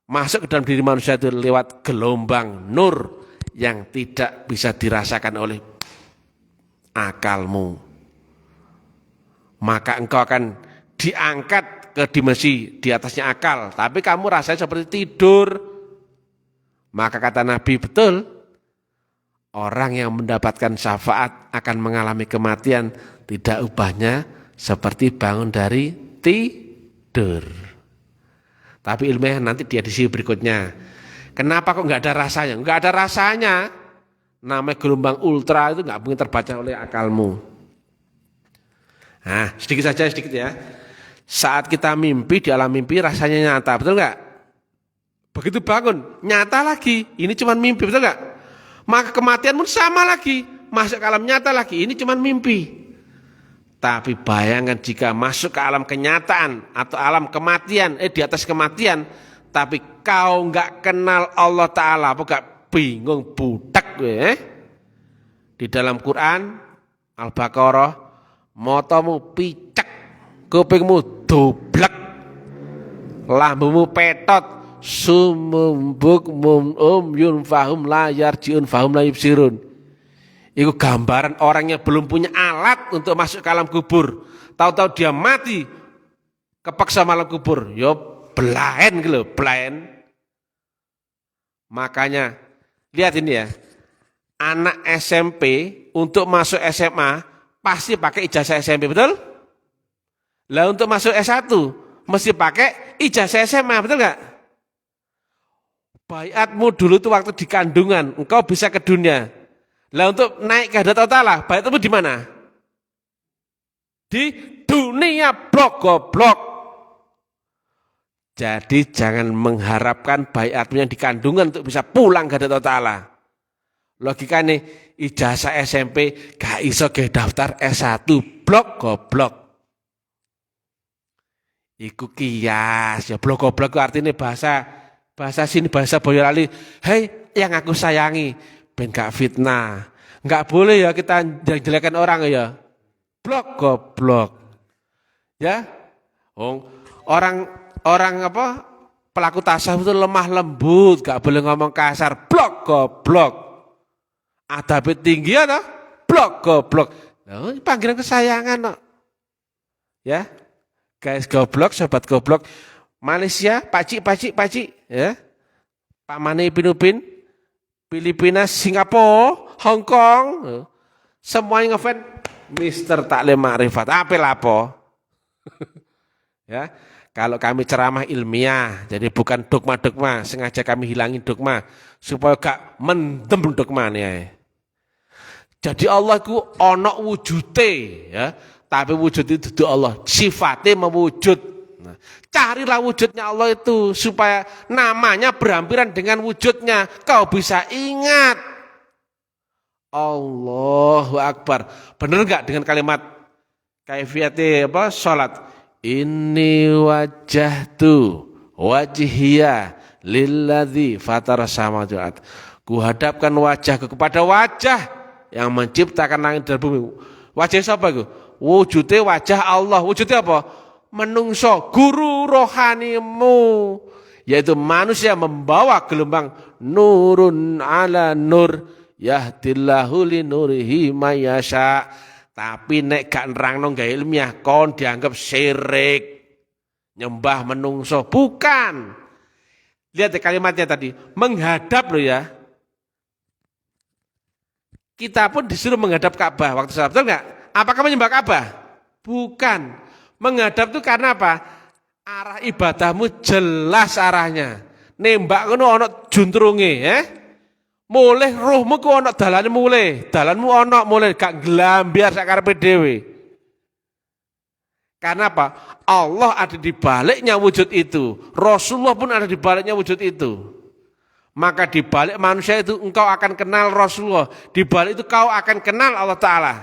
masuk ke dalam diri manusia itu lewat gelombang nur yang tidak bisa dirasakan oleh akalmu. Maka engkau akan diangkat ke dimensi di atasnya akal. Tapi kamu rasanya seperti tidur. Maka kata Nabi, betul. Orang yang mendapatkan syafaat akan mengalami kematian. Tidak ubahnya seperti bangun dari tidur. Tapi ilmiah nanti di edisi berikutnya. Kenapa kok nggak ada rasanya? Nggak ada rasanya. Namanya gelombang ultra itu nggak mungkin terbaca oleh akalmu. Nah, sedikit ya. Saat kita mimpi, di alam mimpi rasanya nyata, betul nggak? Begitu bangun, nyata lagi. Ini cuma mimpi, betul nggak? Maka kematian pun sama lagi. Masuk ke alam nyata lagi, ini cuma mimpi. Tapi bayangkan jika masuk ke alam kenyataan atau alam kematian, di atas kematian, tapi kau nggak kenal Allah Ta'ala, apa gak bingung budak Di dalam Quran Al-Baqarah, motomu picek, kupingmu doblek, lambumu petot, sumum bukmum yun fahum la yarjiun fahum la yubsirun. Itu gambaran orang yang belum punya alat untuk masuk ke alam kubur. Tahu-tahu dia mati, kepaksa malam kubur. Belain gitu, belain. Makanya lihat ini ya, anak SMP untuk masuk SMA pasti pakai ijazah SMP, betul? Lah untuk masuk S1 mesti pakai ijazah SMA, betul nggak? Baiatmu dulu tuh waktu di kandungan, engkau bisa ke dunia. Lah untuk naik ke hadratat Allah, baiatmu di mana? Di dunia, goblok. Jadi jangan mengharapkan baiatmu yang dikandungan untuk bisa pulang ke Allah Ta'ala. Logikanya ijazah SMP gak iso ge daftar S1 blok goblok. Iku kias ya blok goblok itu artinya bahasa sini bahasa Boyolali. Hei yang aku sayangi ben gak fitnah. Gak boleh ya kita jelek-jelekan orang ya. Blok goblok. Ya. Orang apa pelaku tasawuf itu lemah lembut, gak boleh ngomong kasar, blok goblok. Adabnya tinggi ya, no? Blok goblok. Nah, panggilan kesayangan, no? Ya, guys goblok, sobat goblok. Malaysia, pacik, ya. Pak Mane Pinupin, Filipina, Singapura, Hong Kong, semuanya ngefans Mister Taklim Ma'rifat. Apa lapo? Ya. Kalau kami ceramah ilmiah, jadi bukan dogma-dogma, sengaja kami hilangin dogma supaya gak mendem dogma nih. Jadi Allah itu ono wujute, ya, tapi wujud itu Allah, sifatnya mewujud. Nah, carilah wujudnya Allah itu supaya namanya berhampiran dengan wujudnya, kau bisa ingat. Allahu Akbar. Benar nggak dengan kalimat kaifiyati apa? Salat. Inni wajjahtu wajhiya lilladzi fatara samawati wal ardh. Kuhadapkan wajahku kepada wajah yang menciptakan langit dan bumi. Wajah siapa itu? Wujudnya wajah Allah. Wujudnya apa? Menungso, guru rohanimu, yaitu manusia membawa gelombang nurun ala nur yahdillahu li nurihi mayasya. Tapi nek gak nerangno gawe ilmiah kon dianggap syirik. Nyembah menungso, bukan. Lihat kalimatnya tadi, menghadap loh ya. Kita pun disuruh menghadap Ka'bah waktu salat, betul enggak? Apakah menyembah Ka'bah? Bukan. Menghadap itu karena apa? Arah ibadahmu jelas arahnya. Nembak ngono ana juntrunge, mulih rohmu ku ana dalane mulih, dalanmu ana mulih gak glambyar sak karepe dhewe. Karena apa? Allah ada di baliknya wujud itu. Rasulullah pun ada di baliknya wujud itu. Maka di balik manusia itu engkau akan kenal Rasulullah. Di balik itu kau akan kenal Allah Ta'ala.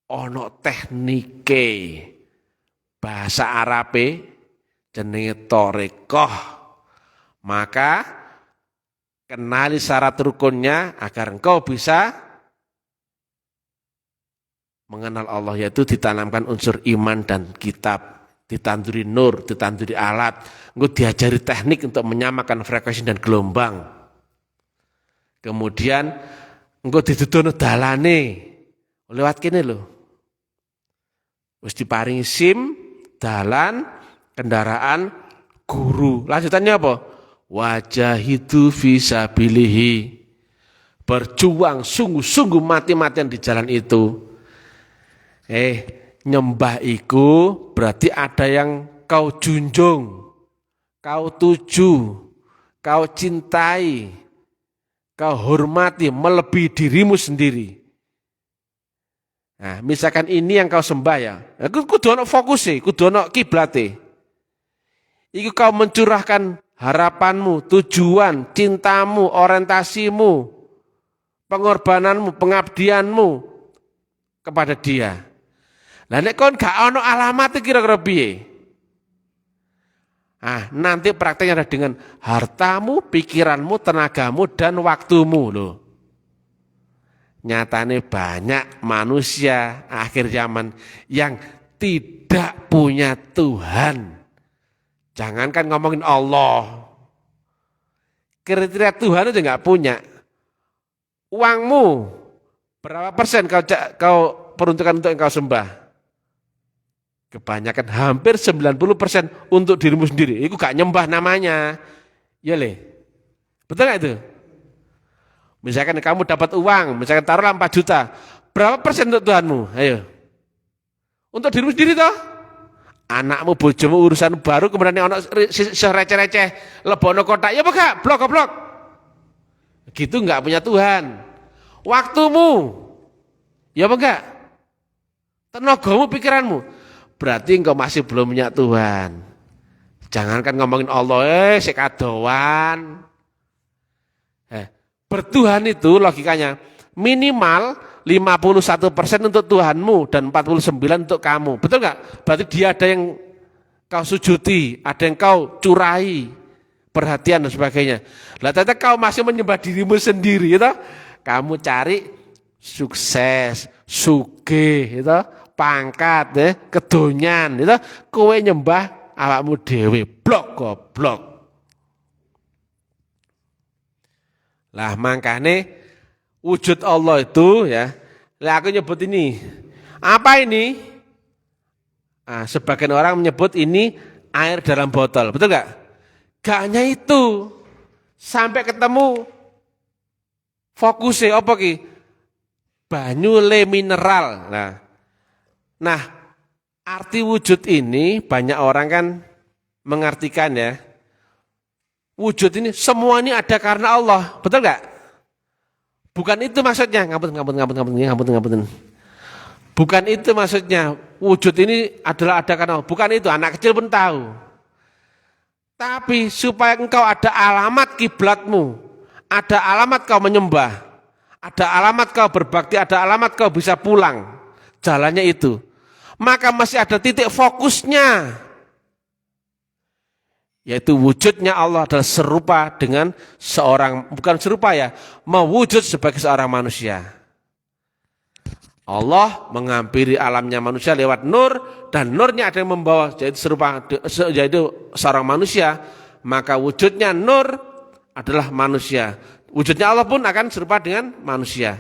Ono teknike bahasa Arabe jenenge thariqah. Maka kenali syarat rukunnya agar engkau bisa mengenal Allah, yaitu ditanamkan unsur iman dan kitab, ditanduri nur, ditanduri alat, engkau diajari teknik untuk menyamakan frekuensi dan gelombang. Kemudian engkau didudono dalane lewat kene lho. Wis diparingi SIM, dalan, kendaraan, guru. Lanjutannya apa? Wajahidu fisabilihi, berjuang sungguh-sungguh mati-matian di jalan itu. Nyembah iku berarti ada yang kau junjung, kau tuju, kau cintai, kau hormati melebihi dirimu sendiri. Nah, misalkan ini yang kau sembah ya, kudu ono fokus kudu ono kiblate. Iku kau mencurahkan harapanmu, tujuan, cintamu, orientasimu, pengorbananmu, pengabdianmu kepada dia. Lah nek kon gak ono alamat kira-kira piye? Nanti prakteknya ada dengan hartamu, pikiranmu, tenagamu dan waktumu loh. Nyatane banyak manusia akhir zaman yang tidak punya Tuhan. Jangankan ngomongin Allah, kriteria Tuhan itu nggak punya. Uangmu berapa persen kau peruntukkan untuk engkau sembah? Kebanyakan hampir 90% untuk dirimu sendiri. Itu gak nyembah namanya. Ya le, betul gak itu? Misalkan kamu dapat uang, misalkan taruhlah 4 juta. Berapa persen untuk Tuhanmu? Ayo. Untuk dirimu sendiri toh? Anakmu, bojomu, urusan baru, kemudian ono receh-receh, lebono kotak, ya apa gak? Blok. Gitu gak punya Tuhan. Waktumu, ya apa gak? Tenagamu, pikiranmu, berarti engkau masih belum punya Tuhan. Jangankan ngomongin Allah, sekadoan. Bertuhan itu logikanya minimal 51% untuk Tuhanmu dan 49% untuk kamu. Betul nggak? Berarti dia ada yang kau sujudi, ada yang kau curai perhatian dan sebagainya. Lah ternyata kau masih menyembah dirimu sendiri, gitu. Kamu cari sukses, sugih, gitu, pangkat, kedonyan, gitu. Kowe nyembah awakmu dhewe, blok goblok. Lah makanya wujud Allah itu ya, lah aku nyebut ini. Apa ini? Nah, sebagian orang menyebut ini air dalam botol, betul gak? Gak hanya itu, sampai ketemu fokusnya apa ki? Banyu le mineral. Nah, arti wujud ini banyak orang kan mengartikan ya. Wujud ini semua ini ada karena Allah, betul gak? Bukan itu maksudnya, ngapunten. Bukan itu maksudnya, wujud ini adalah ada karena Allah. Bukan itu, anak kecil pun tahu. Tapi supaya engkau ada alamat kiblatmu, ada alamat kau menyembah, ada alamat kau berbakti, ada alamat kau bisa pulang. Jalannya itu. Maka masih ada titik fokusnya. Yaitu wujudnya Allah adalah serupa dengan seorang, bukan serupa ya, mewujud sebagai seorang manusia. Allah menghampiri alamnya manusia lewat nur, dan nurnya ada yang membawa, yaitu serupa, yaitu seorang manusia, maka wujudnya nur adalah manusia. Wujudnya Allah pun akan serupa dengan manusia.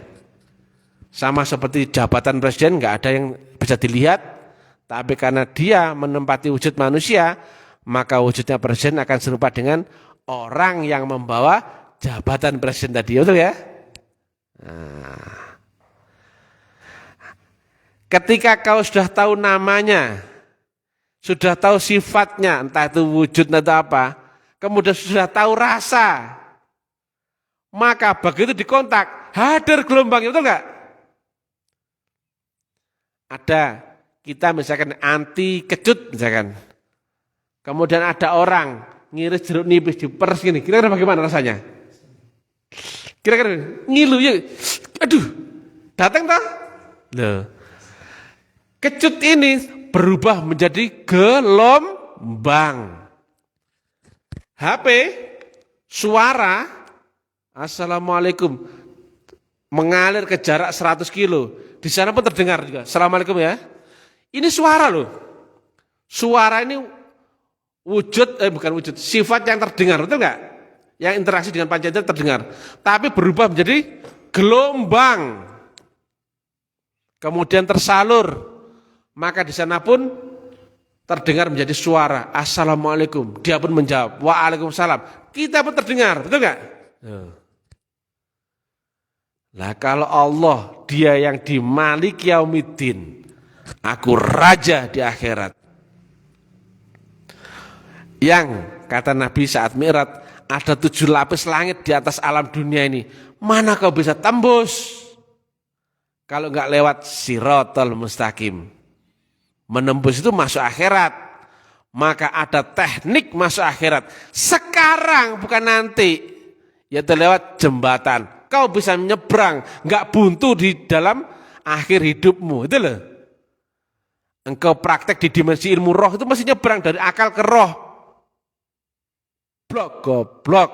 Sama seperti jabatan presiden, nggak ada yang bisa dilihat, tapi karena dia menempati wujud manusia, maka wujudnya presiden akan serupa dengan orang yang membawa jabatan presiden tadi, betul ya? Nah. Ketika kau sudah tahu namanya, sudah tahu sifatnya, entah itu wujud atau apa, kemudian sudah tahu rasa, maka begitu dikontak, hadir gelombangnya, betul nggak? Ada, kita misalkan anti kecut misalkan. Kemudian ada orang ngiris jeruk nipis di pers gini, kira-kira bagaimana rasanya? Kira-kira ngilu ya, aduh, datang tak? Loh. Kecut ini berubah menjadi gelombang. HP, suara, assalamualaikum, mengalir ke jarak 100 kilo. Di sana pun terdengar juga, assalamualaikum ya. Ini suara loh. Suara ini wujud, bukan wujud, sifat yang terdengar, betul nggak? Yang interaksi dengan panca indera terdengar. Tapi berubah menjadi gelombang. Kemudian tersalur. Maka di sana pun terdengar menjadi suara, assalamualaikum. Dia pun menjawab, waalaikumsalam. Kita pun terdengar, betul nggak? Lah kalau Allah, dia yang di Malik Yaumiddin, aku raja di akhirat. Yang kata Nabi saat Mi'raj, ada 7 lapis langit di atas alam dunia ini. Mana kau bisa tembus? Kalau nggak lewat Siratal Mustaqim. Menembus itu masuk akhirat. Maka ada teknik masuk akhirat. Sekarang bukan nanti. Yaitu lewat jembatan. Kau bisa menyeberang. Nggak buntu di dalam akhir hidupmu. Itu loh. Engkau praktek di dimensi ilmu roh itu masih nyeberang dari akal ke roh. Blok goblok.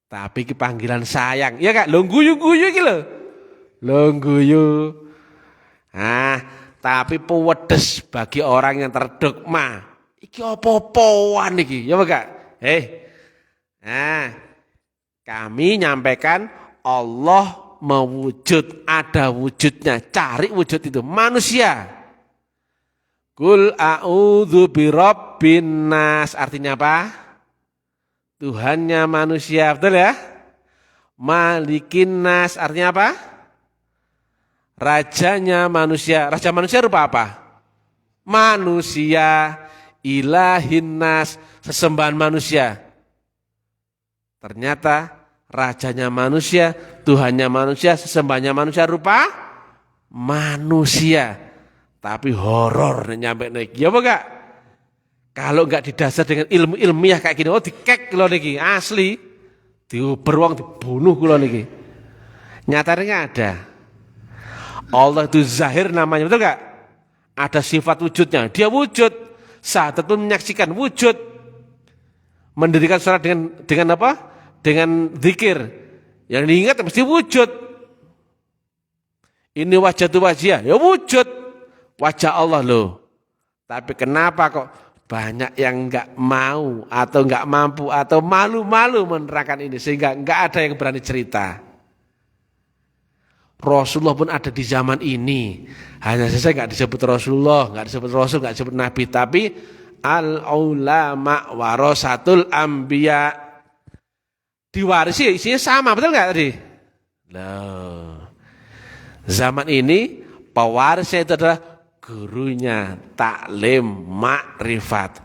Tapi ki panggilan sayang. Iya kak, lo guyu-guyu iki lho. Lo guyu. Tapi pewedes bagi orang yang terdogma. Iki apa-apaan iki? Ya Kak? Kami nyampaikan Allah mewujud, ada wujudnya. Cari wujud itu manusia. Qul a'udzu birabbin nas, artinya apa? Tuhannya manusia, betul ya? Malikin nas, artinya apa? Rajanya manusia. Raja manusia rupa apa? Manusia. Ilahin nas, sesembahan manusia. Ternyata rajanya manusia, Tuhannya manusia, sesembahnya manusia rupa manusia. Tapi horor nyampe naik. Ya apa gak? Kalau nggak didasar dengan ilmu ilmiah kayak gini, oh dikek kula niki asli, diuber wong dibunuh kula niki. Nyatanya ada. Allah itu zahir namanya, betul nggak? Ada sifat wujudnya, dia wujud. Saat itu menyaksikan wujud. Mendirikan salat dengan apa? Dengan zikir. Yang diingat mesti wujud. Ini wajah tu wajah, ya wujud. Wajah Allah loh. Tapi kenapa kok banyak yang nggak mau atau nggak mampu atau malu-malu menerangkan ini sehingga nggak ada yang berani cerita. Rasulullah pun ada di zaman ini. Hanya saja nggak disebut Rasulullah, nggak disebut Rasul, nggak disebut Nabi, tapi al ulama warasatul anbiya, diwarisi isinya sama, betul nggak tadi? Loh. Zaman ini pewarisnya itu adalah gurunya, taklim, makrifat.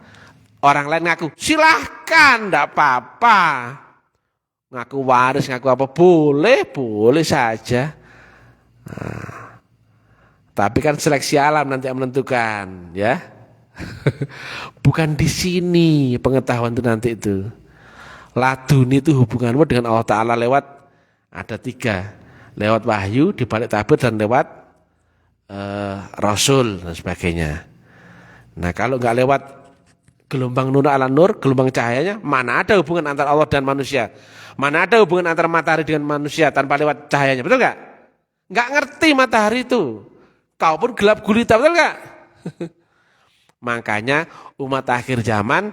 Orang lain ngaku, silahkan, enggak apa-apa. Ngaku waris, ngaku apa, boleh, boleh saja. Nah, tapi kan seleksi alam nanti yang menentukan, ya. Bukan di sini pengetahuan itu nanti itu. Laduni itu hubunganmu dengan Allah Ta'ala lewat ada 3. Lewat wahyu, di balik tabir, dan lewat Rasul dan sebagainya. Nah kalau nggak lewat gelombang nur ala nur, gelombang cahayanya, mana ada hubungan antara Allah dan manusia? Mana ada hubungan antara matahari dengan manusia tanpa lewat cahayanya, betul nggak? Nggak ngerti matahari itu. Kau pun gelap gulita, betul nggak? Makanya umat akhir zaman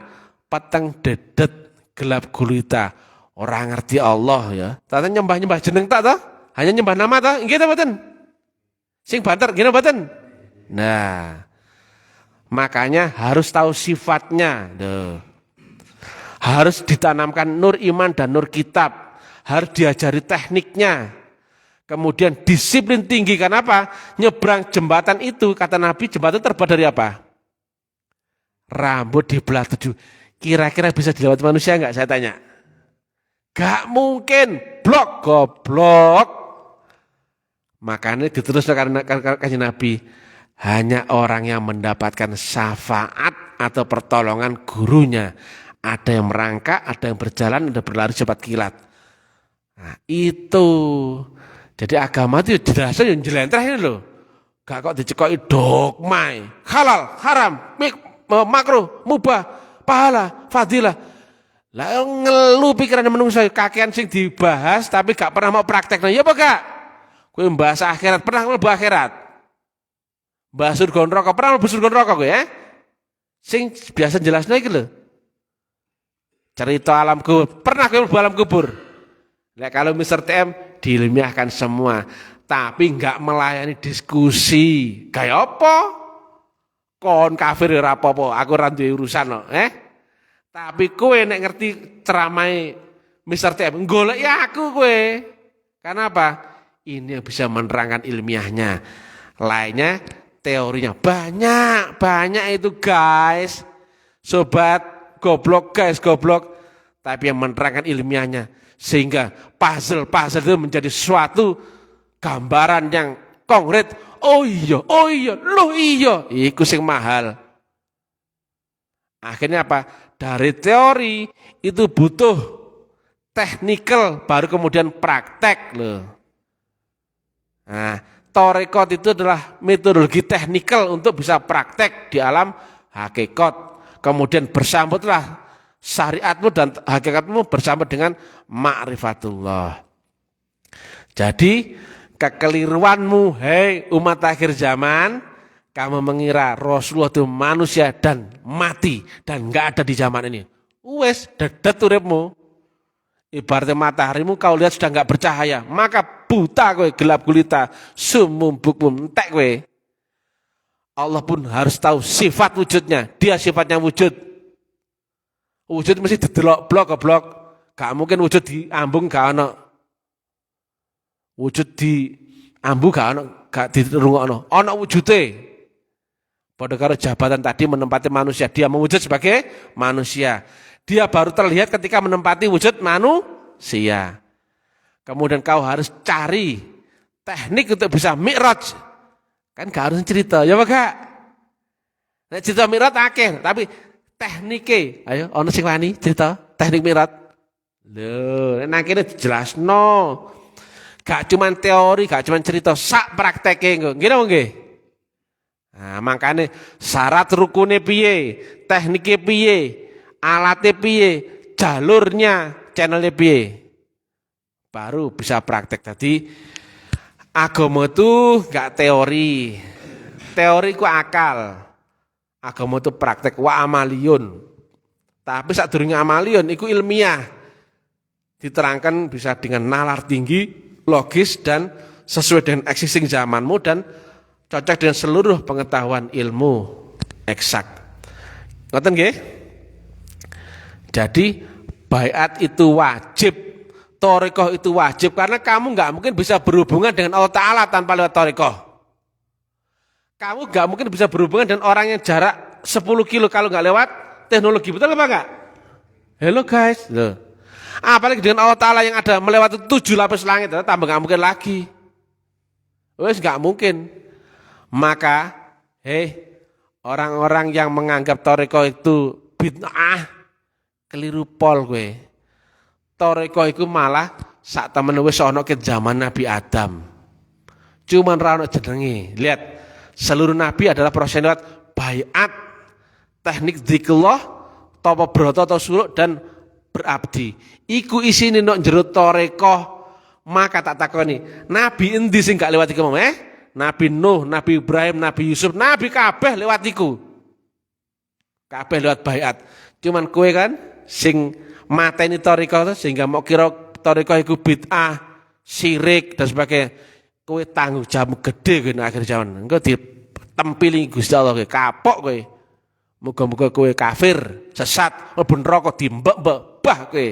peteng dedet gelap gulita. Orang ngerti Allah ya. Tata nyembah-nyembah jeneng tak toh? Hanya nyembah nama toh? Nggih ta mboten? Sing banter gini mboten? Nah, makanya harus tahu sifatnya. Duh. Harus ditanamkan nur iman dan nur kitab. Harus diajari tekniknya. Kemudian disiplin tinggi. Kenapa? Nyebrang jembatan itu, kata Nabi, jembatan terbuat dari apa? Rambut dibelah 7. Kira-kira bisa dilewati manusia enggak, saya tanya? Gak mungkin. Blok, goblok. Makanya diterus karena Nabi. Hanya orang yang mendapatkan syafaat atau pertolongan gurunya. Ada yang merangkak, ada yang berjalan, ada berlari cepat kilat. Nah, itu. Jadi agama itu jelasnya yang jelentreh ini loh. Gak kok dicekoi dogma. Halal, haram, makruh, mubah, pahala, fadilah. Lah ngeluh pikiran menungso kakean sing dibahas tapi gak pernah mau praktek. Nah, ya apa gak? Kowe bahas akhirat, pernah mlebu akhirat? Bahas surga neraka, pernah mlebu surga neraka kowe ya? Sing biasa jelasno iki lho. Cerita alam kubur, pernah kowe mlebu alam kubur? Nah, kalau Mr. TM diilmiahkan semua, tapi enggak melayani diskusi. Kayak apa? Kon kafir ora apa-apa, aku ora duwe urusan no, Tapi kowe nek ngerti ceramai Mr. TM, golek ya aku kowe. Kenapa? Ini yang bisa menerangkan ilmiahnya. Lainnya teorinya banyak itu guys. Sobat goblok guys, goblok. Tapi yang menerangkan ilmiahnya sehingga puzzle itu menjadi suatu gambaran yang konkret. Oh iya, loh iya, iku sing mahal. Akhirnya apa? Dari teori itu butuh teknikal, baru kemudian praktek loh. Nah, torekot itu adalah metodologi teknikal untuk bisa praktek di alam hakikat. Kemudian bersambutlah syariatmu dan hakikatmu bersama dengan ma'rifatullah. Jadi kekeliruanmu, hei umat akhir zaman, kamu mengira Rasulullah itu manusia dan mati dan enggak ada di zaman ini. Wes dedet uripmu. Ibaratnya mataharimu kau lihat sudah enggak bercahaya, maka buta kowe, gelap gulita, sumum bukmum entek kowe. Allah pun harus tahu sifat wujudnya. Dia sifatnya wujud. Wujud mesti didelok blok. Gak mungkin wujud di ambung gak ono. Wujud di ambu gak ono, gak dirungokno. Ono wujude. Padha karo jabatan tadi menempati manusia, dia mewujud sebagai manusia. Dia baru terlihat ketika menempati wujud manusia. Kemudian kau harus cari teknik untuk bisa mi'raj. Kan gak harus cerita, ya Pak? Nek cerita mi'raj akeh, tapi teknike. Ayo ana sing wani cerita teknik mirat. Lho, nang kene dijelasno. Gak cuman teori, gak cuman cerita, sak prakteke engko. Nggih napa nggih? Nah, makane syarat rukune piye, tekniknya piye, alatnya piye, jalurnya, channelnya piye. Baru bisa praktek. Tadi agama itu gak teori. Teori ku akal. Agama itu praktek wa amaliyun. Tapi sadurunge amaliun iku ilmiah. Diterangkan bisa dengan nalar tinggi, logis dan sesuai dengan existing zamanmu dan cocok dengan seluruh pengetahuan ilmu eksak. Ngoten nggih? Jadi baiat itu wajib, thariqah itu wajib karena kamu nggak mungkin bisa berhubungan dengan Allah Ta'ala tanpa lewat thariqah. Kamu nggak mungkin bisa berhubungan dengan orang yang jarak 10 kilo kalau nggak lewat teknologi, betul apa enggak? Hello guys, loh. Apalagi dengan Allah Ta'ala yang ada melewati 7 lapis langit, tambah nggak mungkin lagi. Wes nggak mungkin. Maka, orang-orang yang menganggap thariqah itu bid'ah, keliru pol gue. Thariqah itu malah sak temen wis ana ke zaman Nabi Adam. Cuman ra ono jenenge. Lihat, seluruh nabi adalah proses lewat baiat, teknik dzikrullah, tapa brata atau suluk dan berabdi. Iku isine nok jero thariqah. Maka tak takoni, nabi endi sing gak lewat iku Nabi Nuh, Nabi Ibrahim, Nabi Yusuf, nabi kabeh lewat iku. Kabeh lewat baiat. Cuman kowe kan sing mateni thariqah sehingga mau kira thariqah iku bid'ah, syirik dan sebagainya. Kowe tanggung jawab gede kowe akhir zaman. Engko ditempili Gusti Allah kowe, kapok kowe. Muga-muga kowe kafir, sesat, mlebu neraka dimbek-mbek kowe.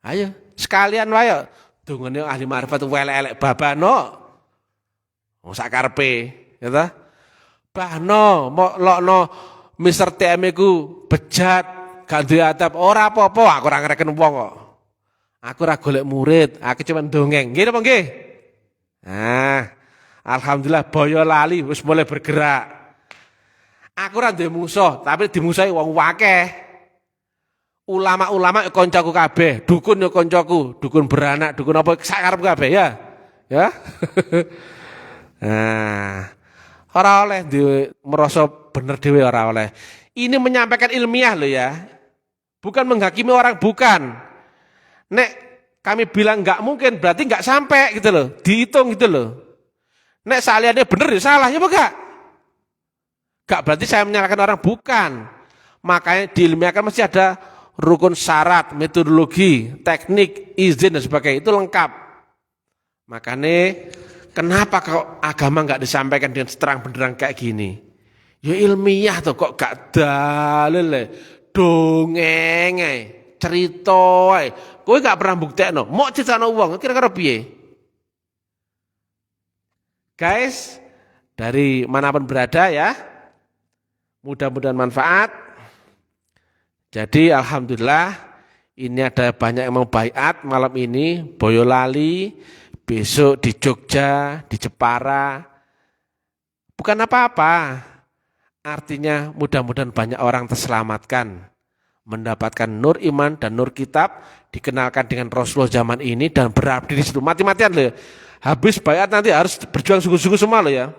Ayo, sekalian wae dungane ahli marifat welek-elek babano. Wong sak karepe, ya ta? Bahno, mok lokno Mr. TM ku bejat, gak duwe adab, ora apa-apa, aku ora ngreken wong kok. Aku ora golek murid, aku cuma dongeng. Nggih napa nggih? Nah, alhamdulillah Boyolali wis mulai bergerak. Aku ora duwe musuh, tapi dimusuhi wong akeh. Ulama-ulama koncoku kabeh, dukun yo koncoku, dukun beranak, dukun apa sak karep kabeh ya. Ya. Nah, ora oleh merasa bener dhewe ora oleh. Ini menyampaikan ilmiah loh ya. Bukan menghakimi orang, bukan. Nek kami bilang enggak mungkin berarti enggak sampai gitu loh. Dihitung gitu loh. Nek saliannya bener ya salah ya enggak? Enggak berarti saya menyalahkan orang, bukan. Makanya diilmiahkan mesti ada rukun syarat, metodologi, teknik, izin dan sebagainya, itu lengkap. Makanya kenapa kok agama nggak disampaikan dengan terang benderang kayak gini? Ya ilmiah tuh kok gak dalil, dongeng, cerita, kowe gak pernah buktekno, mau critakno wong, kira-kira piye? Guys, dari manapun berada ya, mudah-mudahan manfaat. Jadi alhamdulillah ini ada banyak yang mau baiat malam ini, Boyolali, besok di Jogja, di Jepara. Bukan apa-apa, artinya mudah-mudahan banyak orang terselamatkan, mendapatkan nur iman dan nur kitab, dikenalkan dengan Rasulullah zaman ini dan berabdi di situ. Mati-matian loh, habis baiat nanti harus berjuang sungguh-sungguh semua loh ya.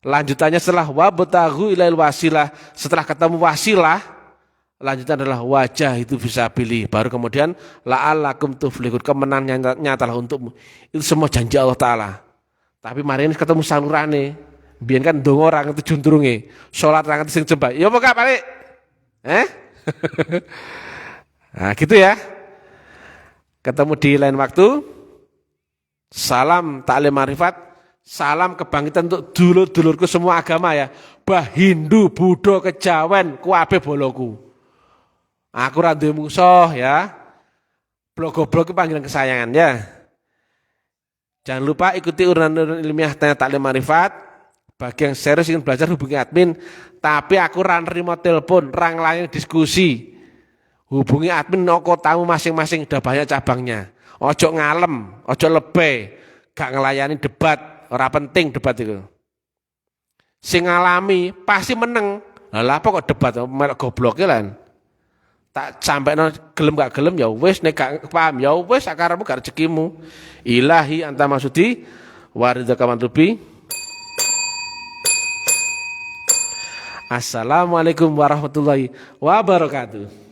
Lanjutannya setelah wabtaghu ilail wasilah, setelah ketemu wasilah, lanjutan adalah wajah itu bisa pilih. Baru kemudian la'allakum tuflihun, kemenangan nyatalah untukmu. Itu semua janji Allah Ta'ala. Tapi mari ini ketemu salurane. Biar kan dong orang itu junturunge. Sholat orang itu sing jembah. Ya apa balik? Nah gitu ya. Ketemu di lain waktu. Salam ta'lim marifat. Salam kebangkitan untuk dulur-dulurku semua agama ya. Bah Hindu, Buddha, Kejawen, kuabe boloku. Aku ra duwe musuh ya. Blog-blog panggilan kesayangan ya. Jangan lupa ikuti urunan ilmiah tanya taklim marifat. Bagi yang serius ingin belajar hubungi admin. Tapi aku ra nerima telepon, ra nglayani diskusi. Hubungi admin noko tamu masing-masing, udah banyak cabangnya. Ojo ngalem, ojo lebay, gak ngelayani debat, ora penting debat itu. Sing ngalami pasti meneng, Lah apa kok debat melok goblok lan. Tak sampai gelem gak gelem ya wis, nek gak paham ya wis, sakarepmu gak rezekimu. Ilahi anta maksudi waridaka mantubi. Assalamualaikum warahmatullahi wabarakatuh.